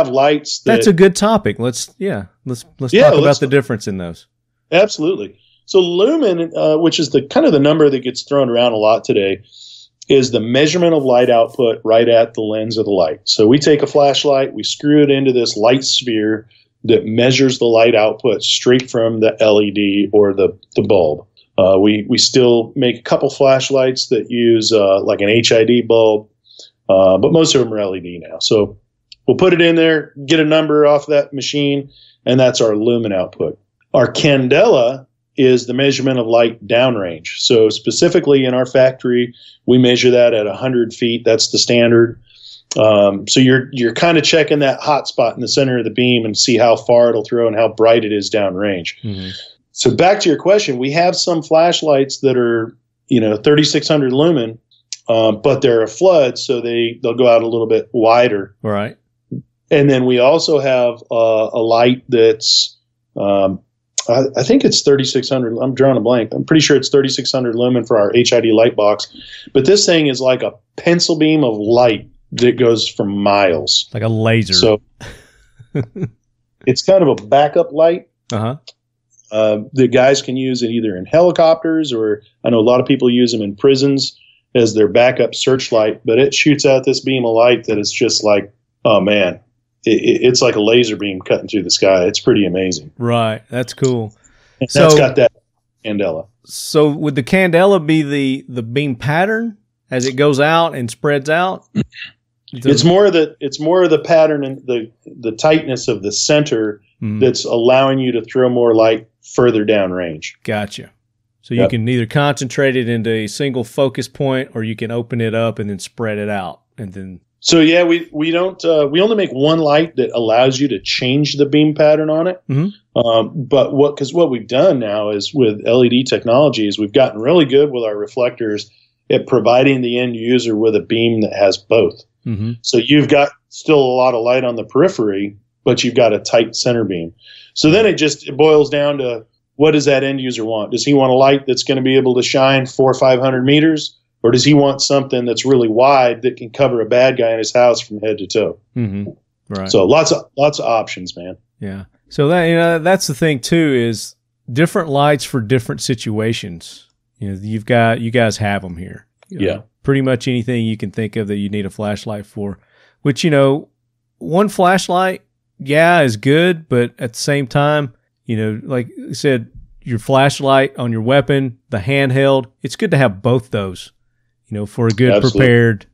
lights. That's a good topic. Let's talk about the difference in those. Absolutely. So lumen, which is the kind of the number that gets thrown around a lot today, is the measurement of light output right at the lens of the light. So we take a flashlight, we screw it into this light sphere that measures the light output straight from the LED or the bulb. We still make a couple flashlights that use like an HID bulb, but most of them are LED now. So we'll put it in there, get a number off that machine, and that's our lumen output. Our candela is the measurement of light downrange. So specifically in our factory, we measure that at 100 feet. That's the standard. So you're kind of checking that hot spot in the center of the beam and see how far it'll throw and how bright it is downrange. Mm-hmm. So back to your question, we have some flashlights that are, 3,600 lumen, but they're a flood, so they'll go out a little bit wider. Right. And then we also have a light that's, I think it's 3,600. I'm drawing a blank. I'm pretty sure it's 3,600 lumen for our HID light box. But this thing is like a pencil beam of light that goes for miles. Like a laser. So it's kind of a backup light. Uh-huh. The guys can use it either in helicopters, or I know a lot of people use them in prisons as their backup searchlight, but it shoots out this beam of light that is just like, oh man, it's like a laser beam cutting through the sky. It's pretty amazing. Right. That's cool. And that's got that candela. So would the candela be the beam pattern as it goes out and spreads out? It's more of the pattern and the tightness of the center that's allowing you to throw more light further down range. Gotcha. So you can either concentrate it into a single focus point, or you can open it up and then spread it out, and then. So yeah, we don't we only make one light that allows you to change the beam pattern on it. Mm-hmm. But what we've done now is with LED technology is we've gotten really good with our reflectors at providing the end user with a beam that has both. Mm-hmm. So you've got still a lot of light on the periphery, but you've got a tight center beam. So then it boils down to, what does that end user want? Does he want a light that's going to be able to shine 400 or 500 meters? Or does he want something that's really wide that can cover a bad guy in his house from head to toe? Mm-hmm. Right. So lots of options, man. Yeah. So that's the thing too, is different lights for different situations. You guys have them here. Yeah. Pretty much anything you can think of that you need a flashlight for. Which one flashlight, is good, but at the same time, like I said, your flashlight on your weapon, the handheld, it's good to have both those. For a good prepared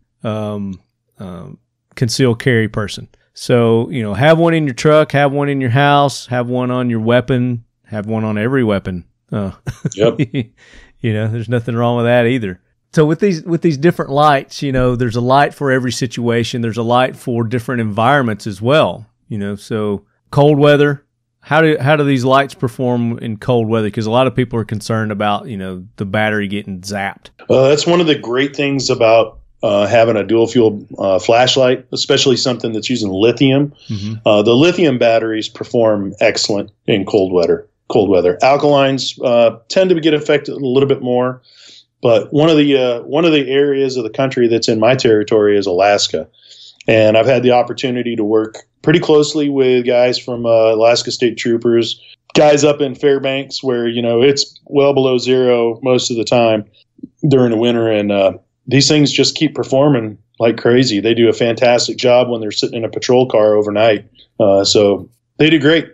concealed carry person. So, have one in your truck, have one in your house, have one on your weapon, have one on every weapon. Yep. There's nothing wrong with that either. So with these different lights, there's a light for every situation. There's a light for different environments as well. So cold weather. How do these lights perform in cold weather? Because a lot of people are concerned about, the battery getting zapped. That's one of the great things about having a dual fuel flashlight, especially something that's using lithium. Mm-hmm. The lithium batteries perform excellent in cold weather. Alkalines tend to get affected a little bit more, but one of the areas of the country that's in my territory is Alaska. And I've had the opportunity to work pretty closely with guys from Alaska State Troopers, guys up in Fairbanks where, it's well below zero most of the time during the winter. And these things just keep performing like crazy. They do a fantastic job when they're sitting in a patrol car overnight. So they do great.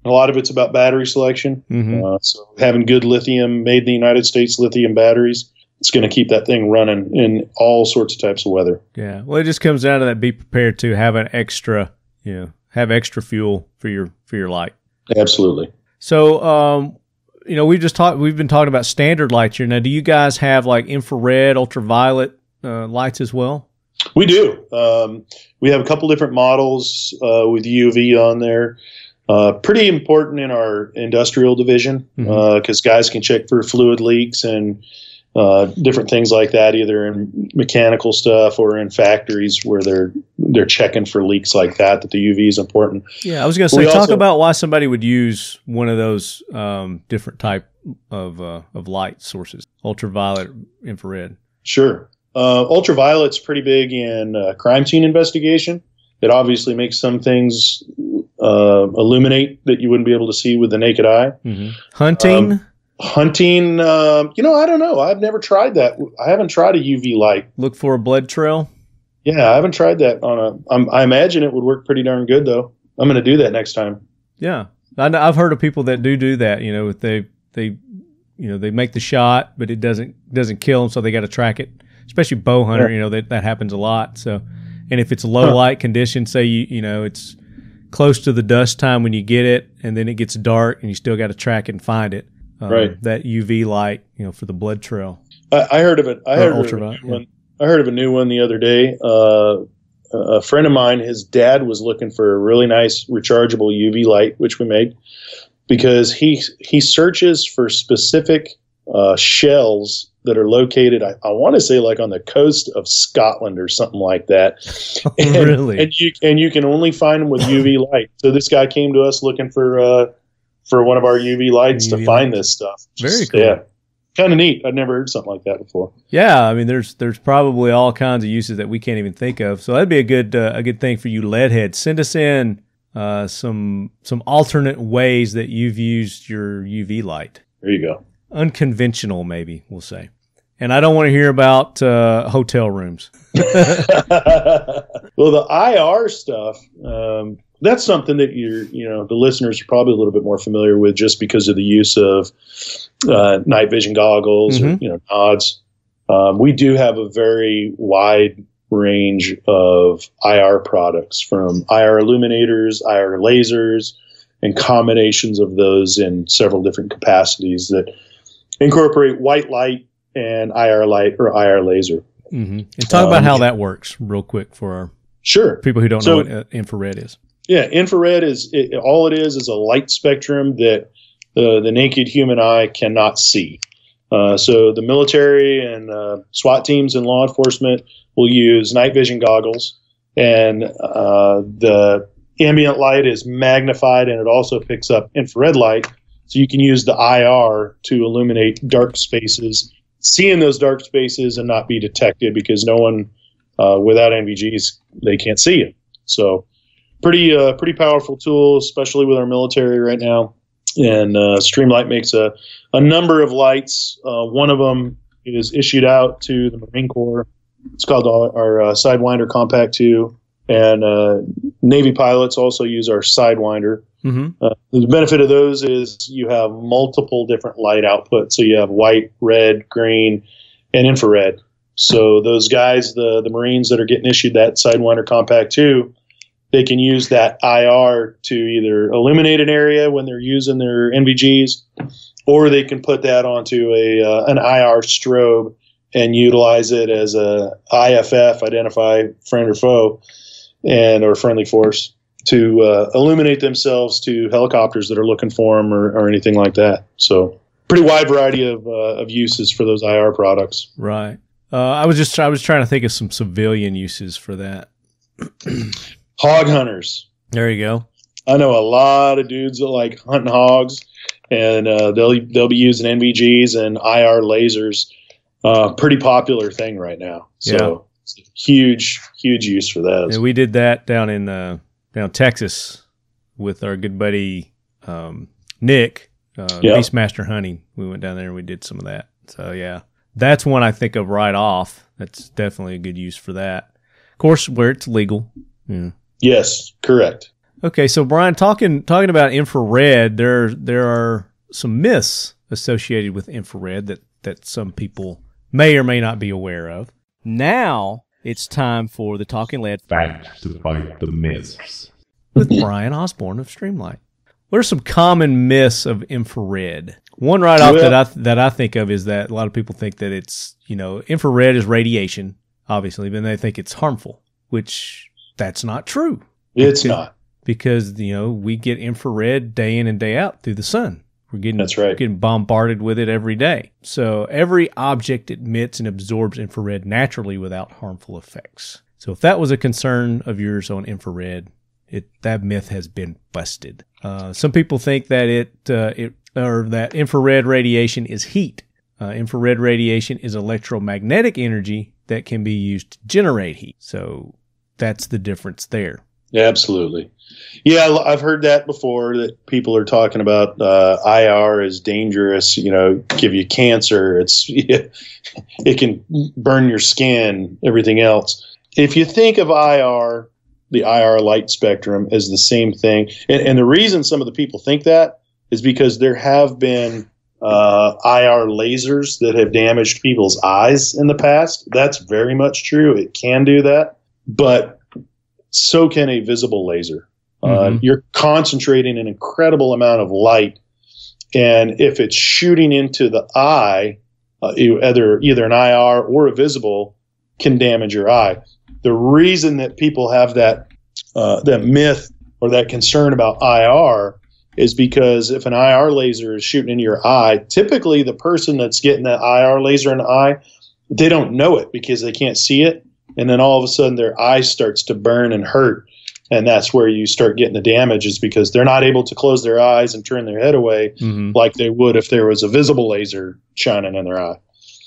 A lot of it's about battery selection. Mm-hmm. So having good lithium, made in the United States lithium batteries, it's going to keep that thing running in all sorts of types of weather. Yeah. Well, it just comes down to that. Be prepared to have an extra, have extra fuel for your light. Absolutely. So, we've been talking about standard lights here. Now, do you guys have like infrared, ultraviolet lights as well? We do. We have a couple different models with UV on there. Pretty important in our industrial division because guys can check for fluid leaks and different things like that, either in mechanical stuff or in factories where they're checking for leaks like that. That the UV is important. Yeah, I was going to say, talk about why somebody would use one of those different type of light sources, ultraviolet, infrared. Sure, ultraviolet's pretty big in crime scene investigation. It obviously makes some things illuminate that you wouldn't be able to see with the naked eye. Mm-hmm. Hunting, I don't know. I've never tried that. I haven't tried a UV light. Look for a blood trail. Yeah, I haven't tried that I imagine it would work pretty darn good though. I'm going to do that next time. Yeah. I've heard of people that do that. You know, they make the shot, but it doesn't kill them, so they got to track it. Especially bow hunter, you know, that happens a lot. So, and if it's low light conditions, say you know it's close to the dusk time when you get it, and then it gets dark, and you still got to track it and find it. That UV light, you know, for the blood trail. I heard of it. I heard of a new one the other day. A friend of mine, his dad was looking for a really nice rechargeable UV light, which we made, because he searches for specific shells that are located, I want to say, like on the coast of Scotland or something like that. And, really? And you can only find them with UV light. So this guy came to us looking for one of our UV lights to find this stuff. Very cool. Yeah, kind of neat. I'd never heard something like that before. Yeah, I mean, there's probably all kinds of uses that we can't even think of. So that'd be a good thing for you leadheads. Send us in some alternate ways that you've used your UV light. There you go. Unconventional, maybe we'll say. And I don't want to hear about hotel rooms. Well, the IR stuff, that's something that the listeners are probably a little bit more familiar with, just because of the use of night vision goggles or nods. We do have a very wide range of IR products, from IR illuminators, IR lasers, and combinations of those in several different capacities that incorporate white light and IR light or IR laser. Mm-hmm. And talk about how that works real quick for our people who don't know what infrared is. Yeah, infrared is all it is a light spectrum that the naked human eye cannot see. So the military and SWAT teams and law enforcement will use night vision goggles, and the ambient light is magnified, and it also picks up infrared light. So you can use the IR to illuminate dark spaces, see in those dark spaces and not be detected, because no one without NVGs, they can't see it. So pretty powerful tool, especially with our military right now. And Streamlight makes a number of lights. One of them is issued out to the Marine Corps. It's called our Sidewinder Compact 2. And Navy pilots also use our Sidewinder. Mm-hmm. The benefit of those is you have multiple different light outputs. So you have white, red, green, and infrared. So those guys, the Marines that are getting issued that Sidewinder Compact 2, they can use that IR to either illuminate an area when they're using their NVGs, or they can put that onto an IR strobe and utilize it as a IFF, identify friend or foe, or friendly force, to illuminate themselves to helicopters that are looking for them or anything like that. So pretty wide variety of uses for those IR products. Right. I was trying to think of some civilian uses for that. Hog hunters. There you go. I know a lot of dudes that like hunting hogs, and they'll be using NVGs and IR lasers. Pretty popular thing right now. So it's a huge use for that. Yeah, we did that down in Texas with our good buddy Nick, Beastmaster Hunting. We went down there and we did some of that. So yeah, that's one I think of right off. That's definitely a good use for that. Of course, where it's legal. Yeah. Yes, correct. Okay, so Brian, talking about infrared, there are some myths associated with infrared that some people may or may not be aware of. Now it's time for the Talking Lead Facts to fight the myths with Brian Osborn of Streamlight. What are some common myths of infrared? One right off that I think of is that a lot of people think that it's, infrared is radiation, obviously, but they think it's harmful, which that's not true. It's not. Because, we get infrared day in and day out through the sun. That's right. We're getting bombarded with it every day. So every object emits and absorbs infrared naturally without harmful effects. So if that was a concern of yours on infrared, that myth has been busted. Some people think that that infrared radiation is heat. Infrared radiation is electromagnetic energy that can be used to generate heat. So that's the difference there. Yeah, absolutely. Yeah, I've heard that before, that people are talking about IR is dangerous, give you cancer. It can burn your skin, everything else. If you think of IR the IR light spectrum as the same thing. And the reason some of the people think that is because there have been IR lasers that have damaged people's eyes in the past. That's very much true. It can do that, but so can a visible laser. You're concentrating an incredible amount of light, and if it's shooting into the eye, either an IR or a visible, can damage your eye. The reason that people have that myth or that concern about IR is because if an IR laser is shooting into your eye, typically the person that's getting that IR laser in the eye, they don't know it because they can't see it, and then all of a sudden their eye starts to burn and hurt. And that's where you start getting the damage, is because they're not able to close their eyes and turn their head away like they would if there was a visible laser shining in their eye.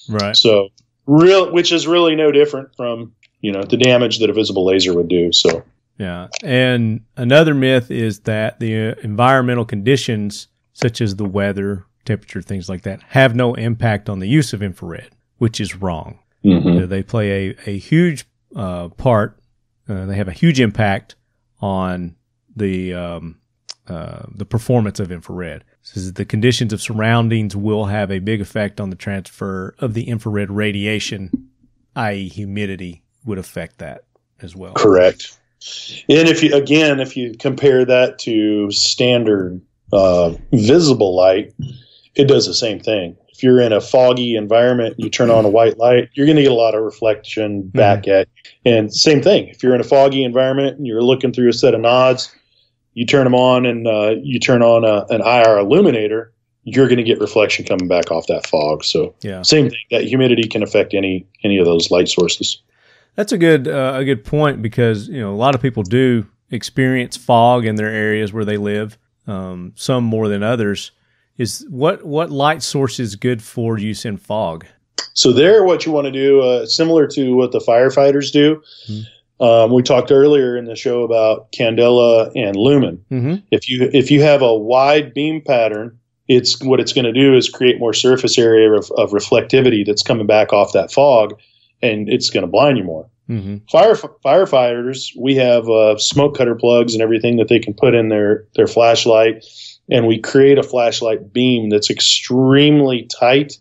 Right. So, which is really no different from, the damage that a visible laser would do. So, yeah. And another myth is that the environmental conditions, such as the weather, temperature, things like that, have no impact on the use of infrared, which is wrong. They play a huge part. They have a huge impact on the performance of infrared. So the conditions of surroundings will have a big effect on the transfer of the infrared radiation, i.e. humidity would affect that as well. Correct. And if you compare that to standard visible light, it does the same thing. If you're in a foggy environment, you turn on a white light, you're going to get a lot of reflection back at you. And same thing, if you're in a foggy environment and you're looking through a set of nods, you turn them on and you turn on an IR illuminator, you're going to get reflection coming back off that fog. So same thing, that humidity can affect any of those light sources. That's a good point, because a lot of people do experience fog in their areas where they live, some more than others. Is what light source is good for use in fog? So what you want to do, similar to what the firefighters do. We talked earlier in the show about candela and lumen. If you have a wide beam pattern, what it's going to do is create more surface area of reflectivity that's coming back off that fog, and it's going to blind you more. Firefighters, we have smoke cutter plugs and everything that they can put in their flashlight. And we create a flashlight beam that's extremely tight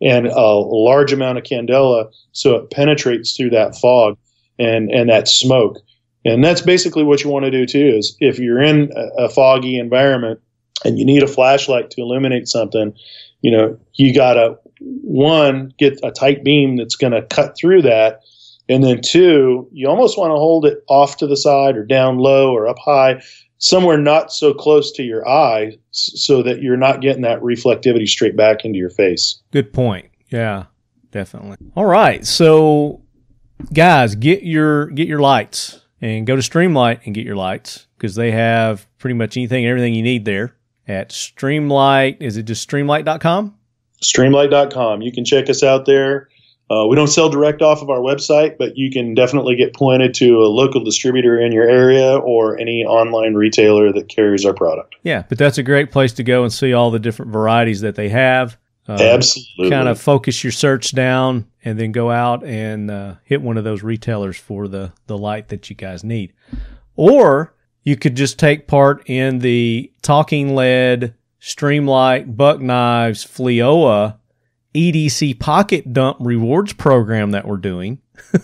and a large amount of candela, so it penetrates through that fog and that smoke. And that's basically what you want to do too, is if you're in a foggy environment and you need a flashlight to illuminate something, you got to, one, get a tight beam that's going to cut through that. And then two, you almost want to hold it off to the side or down low or up high, somewhere not so close to your eye, so that you're not getting that reflectivity straight back into your face. Good point. Yeah, definitely. All right. So guys, get your lights and go to Streamlight and get your lights, because they have pretty much anything and everything you need there at Streamlight. Is it just streamlight.com? Streamlight.com. You can check us out there. We don't sell direct off of our website, but you can definitely get pointed to a local distributor in your area or any online retailer that carries our product. Yeah, but that's a great place to go and see all the different varieties that they have. Absolutely. Kind of focus your search down and then go out and hit one of those retailers for the light that you guys need. Or you could just take part in the Talking Lead, Streamlight, Buck Knives, Fleoa EDC Pocket Dump Rewards program that we're doing.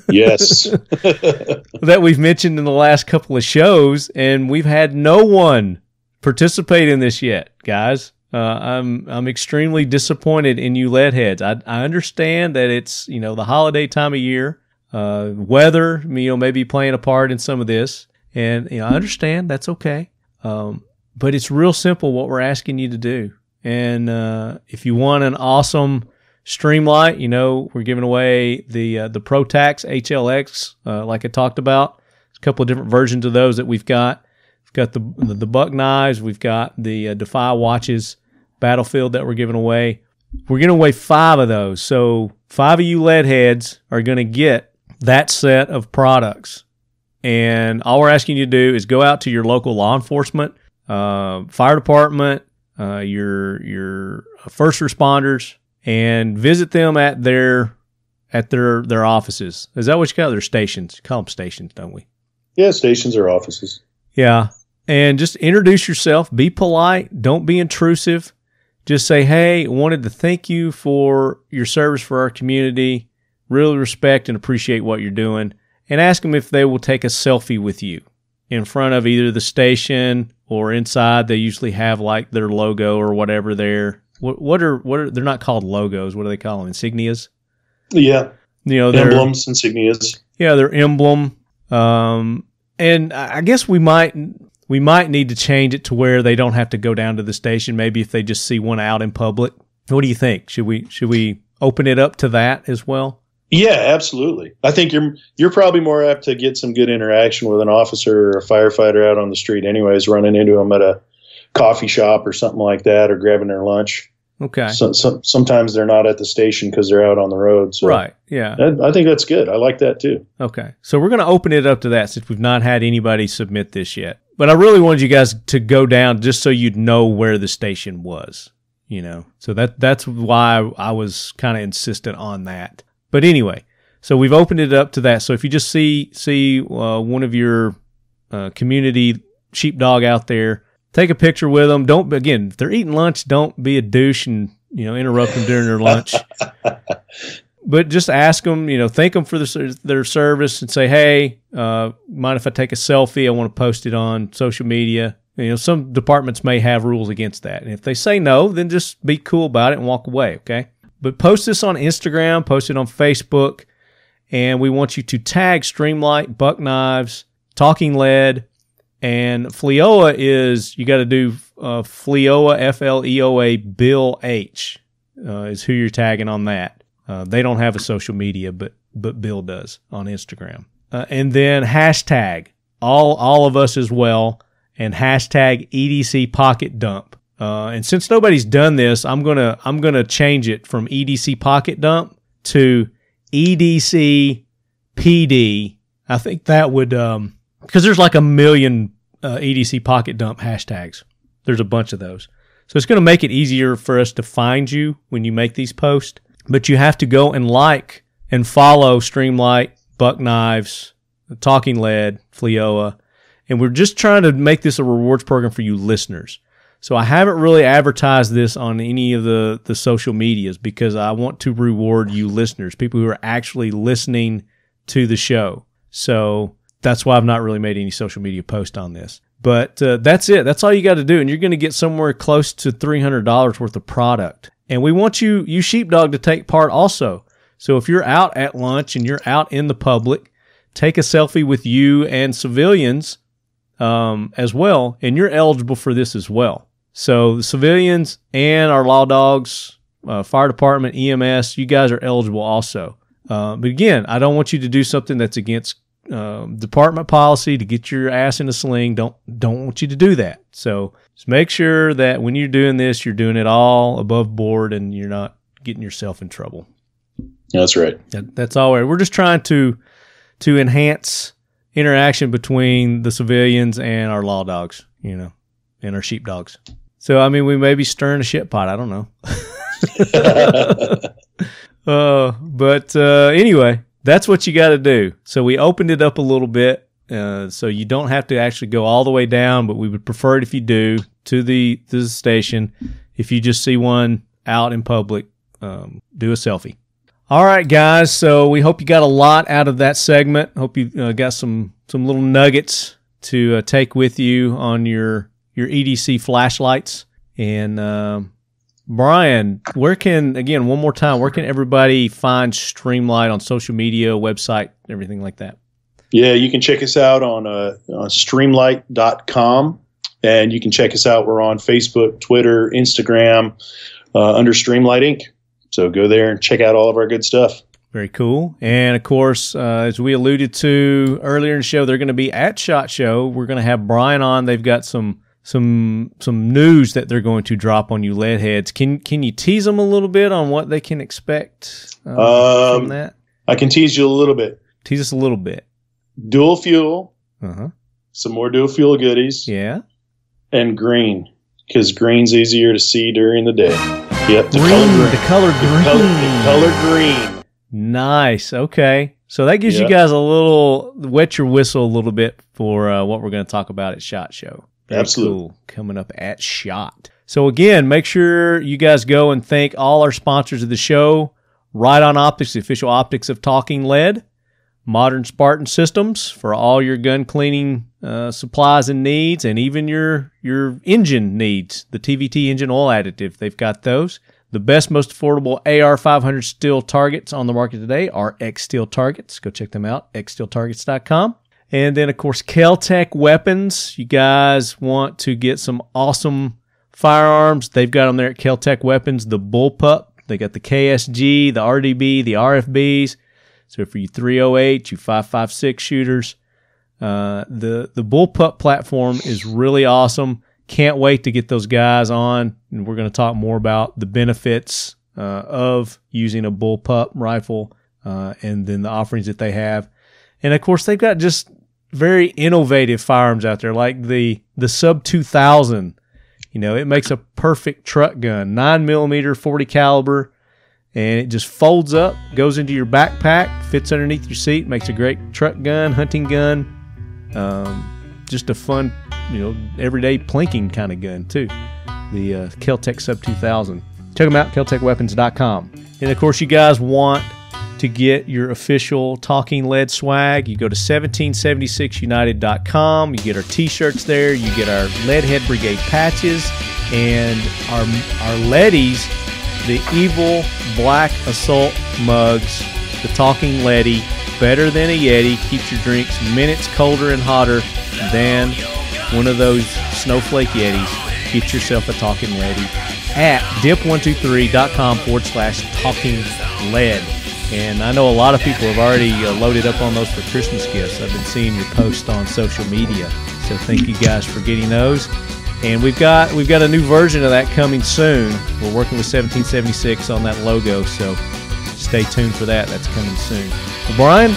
Yes. That we've mentioned in the last couple of shows, and we've had no one participate in this yet, guys. I'm extremely disappointed in you lead heads. I understand that it's, the holiday time of year, weather, maybe playing a part in some of this, and I understand that's okay. But it's real simple what we're asking you to do. And if you want an awesome Streamlight, we're giving away the ProTax HLX, like I talked about. There's a couple of different versions of those that we've got. We've got the Buck Knives. We've got the Defy Watches Battlefield that we're giving away. We're giving away 5 of those. So 5 of you lead heads are going to get that set of products. And all we're asking you to do is go out to your local law enforcement, fire department, your first responders, and visit them at their offices. Is that what you call their stations? You call them stations, don't we? Yeah, stations are offices. Yeah. And just introduce yourself. Be polite. Don't be intrusive. Just say, hey, wanted to thank you for your service for our community. Really respect and appreciate what you're doing. And ask them if they will take a selfie with you in front of either the station or inside. They usually have like their logo or whatever there. What are they're not called logos. What do they call them? Insignias? Yeah. You know, emblems, insignias. Yeah, their emblem. And I guess we might need to change it to where they don't have to go down to the station. Maybe if they just see one out in public. What do you think? Should we open it up to that as well? Yeah, absolutely. I think you're probably more apt to get some good interaction with an officer or a firefighter out on the street anyways, running into them at a coffee shop or something like that, or grabbing their lunch. Okay. So sometimes they're not at the station because they're out on the road. So right. Yeah. I think that's good. I like that too. Okay. So we're going to open it up to that since we've not had anybody submit this yet. But I really wanted you guys to go down just so you'd know where the station was, you know. So that's why I was kind of insistent on that. But anyway, so we've opened it up to that. So if you just see one of your community sheepdog out there, take a picture with them. Again, if they're eating lunch, don't be a douche and, you know, interrupt them during their lunch. But just ask them, you know, thank them for their service and say, hey, mind if I take a selfie? I want to post it on social media. You know, some departments may have rules against that. And if they say no, then just be cool about it and walk away, okay? But post this on Instagram, post it on Facebook, and we want you to tag Streamlight, Buck Knives, Talking Lead, and FLEOA is, you got to do FLEOA, F-L-E-O-A, Bill H is who you're tagging on that. They don't have a social media, but Bill does on Instagram. And then hashtag all of us as well, and hashtag EDC Pocket Dump. And since nobody's done this, I'm gonna change it from EDC Pocket Dump to EDC PD. I think that would because there's like 1 million EDC Pocket Dump hashtags. There's a bunch of those, so it's going to make it easier for us to find you when you make these posts. But you have to go and like and follow Streamlight, Buck Knives, Talking Lead, FLEOA, and we're just trying to make this a rewards program for you listeners. So I haven't really advertised this on any of the social medias because I want to reward you listeners, people who are actually listening to the show. So that's why I've not really made any social media post on this. But that's it. That's all you got to do. And you're going to get somewhere close to $300 worth of product. And we want you sheepdog to take part also. So if you're out at lunch and you're out in the public, take a selfie with you and civilians as well. And you're eligible for this as well. So the civilians and our law dogs, fire department, EMS, you guys are eligible also. But again, I don't want you to do something that's against department policy to get your ass in a sling. Don't want you to do that. So just make sure that when you're doing this, you're doing it all above board and you're not getting yourself in trouble. That's right. That's all right. We're just trying to enhance interaction between the civilians and our law dogs, you know, and our sheepdogs. So, I mean, we may be stirring a shit pot. I don't know. But anyway, that's what you got to do. So we opened it up a little bit, so you don't have to actually go all the way down, but we would prefer it if you do to the station. If you just see one out in public, do a selfie. All right, guys. So we hope you got a lot out of that segment. Hope you got some little nuggets to take with you on your EDC flashlights. And Brian, one more time, where can everybody find Streamlight on social media, website, everything like that? Yeah, you can check us out on streamlight.com, and you can check us out. We're on Facebook, Twitter, Instagram, under Streamlight Inc. So go there and check out all of our good stuff. Very cool. And, of course, as we alluded to earlier in the show, they're going to be at SHOT Show. We're going to have Brian on. They've got some news that they're going to drop on you lead heads. Can you tease them a little bit on what they can expect from that? I can tease you a little bit. Tease us a little bit. Dual fuel. Uh-huh. Some more dual fuel goodies. Yeah. And green, because green's easier to see during the day. Yep. The color green. The color green. Nice. Okay. So that gives you guys a little, wet your whistle a little bit for what we're going to talk about at SHOT Show. Very Absolutely. Cool. Coming up at SHOT. So again, make sure you guys go and thank all our sponsors of the show. Right On Optics, the official optics of Talking Lead. Modern Spartan Systems for all your gun cleaning supplies and needs, and even your engine needs. The TVT engine oil additive, they've got those. The best, most affordable AR-500 steel targets on the market today are X Steel Targets. Go check them out, xsteeltargets.com. And then, of course, Kel-Tec Weapons. You guys want to get some awesome firearms. They've got them there at Kel-Tec Weapons, the Bullpup. They got the KSG, the RDB, the RFBs. So for you 308, you 5.56 shooters, the Bullpup platform is really awesome. Can't wait to get those guys on, and we're going to talk more about the benefits of using a Bullpup rifle and then the offerings that they have. And, of course, they've got just very innovative firearms out there, like the Sub 2000. You know, it makes a perfect truck gun, 9mm 40 caliber, and it just folds up, goes into your backpack, fits underneath your seat, makes a great truck gun, hunting gun, just a fun, everyday plinking kind of gun too. The Kel-Tec Sub 2000. Check them out, keltecweapons.com. And of course, you guys want to get your official Talking Lead swag, you go to 1776united.com. You get our t-shirts there. You get our Leadhead Brigade patches and our Leadies, the Evil Black Assault mugs, the Talking Leady, better than a Yeti, keeps your drinks minutes colder and hotter than one of those snowflake Yetis. Get yourself a Talking Leady at dip123.com/Talking Lead. And I know a lot of people have already loaded up on those for Christmas gifts. I've been seeing your posts on social media. So thank you guys for getting those. And we've got a new version of that coming soon. We're working with 1776 on that logo, so stay tuned for that. That's coming soon. Well, Brian,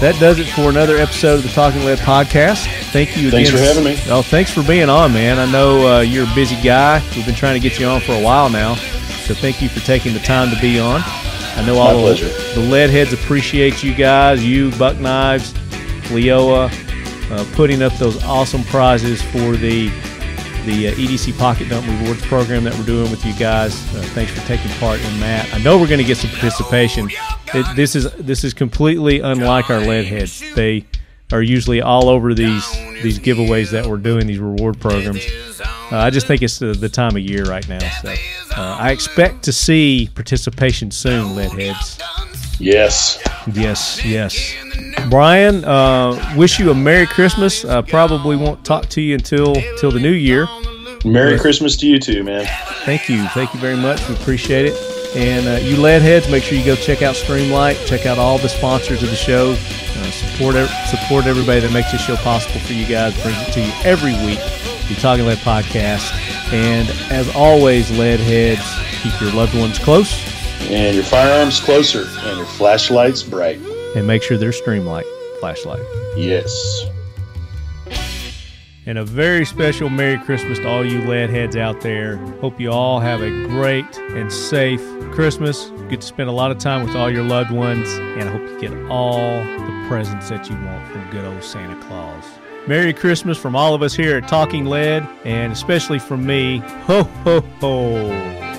that does it for another episode of the Talking Lead podcast. Thank you again. Thanks for having me. Oh, thanks for being on, man. I know you're a busy guy. We've been trying to get you on for a while now, so thank you for taking the time to be on. I know all the lead heads appreciate you guys, you, Buck Knives, Leoa, putting up those awesome prizes for the EDC Pocket Dump Rewards program that we're doing with you guys. Thanks for taking part in that. I know we're going to get some participation. This is completely unlike our lead heads. They are usually all over these giveaways that we're doing, these reward programs. I just think it's the time of year right now. So I expect to see participation soon, lead heads. Yes. Brian, wish you a Merry Christmas. Probably won't talk to you until the new year. Merry Christmas to you too, man. Thank you very much. We appreciate it. And you lead heads, make sure you go check out Streamlight. Check out all the sponsors of the show. Support everybody that makes this show possible for you guys. Brings it to you every week. The Talking Lead podcast. And as always, lead heads, keep your loved ones close. And your firearms closer, and your flashlights bright. And make sure they're Streamlight flashlight. Yes. And a very special Merry Christmas to all you lead heads out there. Hope you all have a great and safe Christmas. Get to spend a lot of time with all your loved ones. And I hope you get all the presents that you want from good old Santa Claus. Merry Christmas from all of us here at Talking Lead, and especially from me. Ho, ho, ho.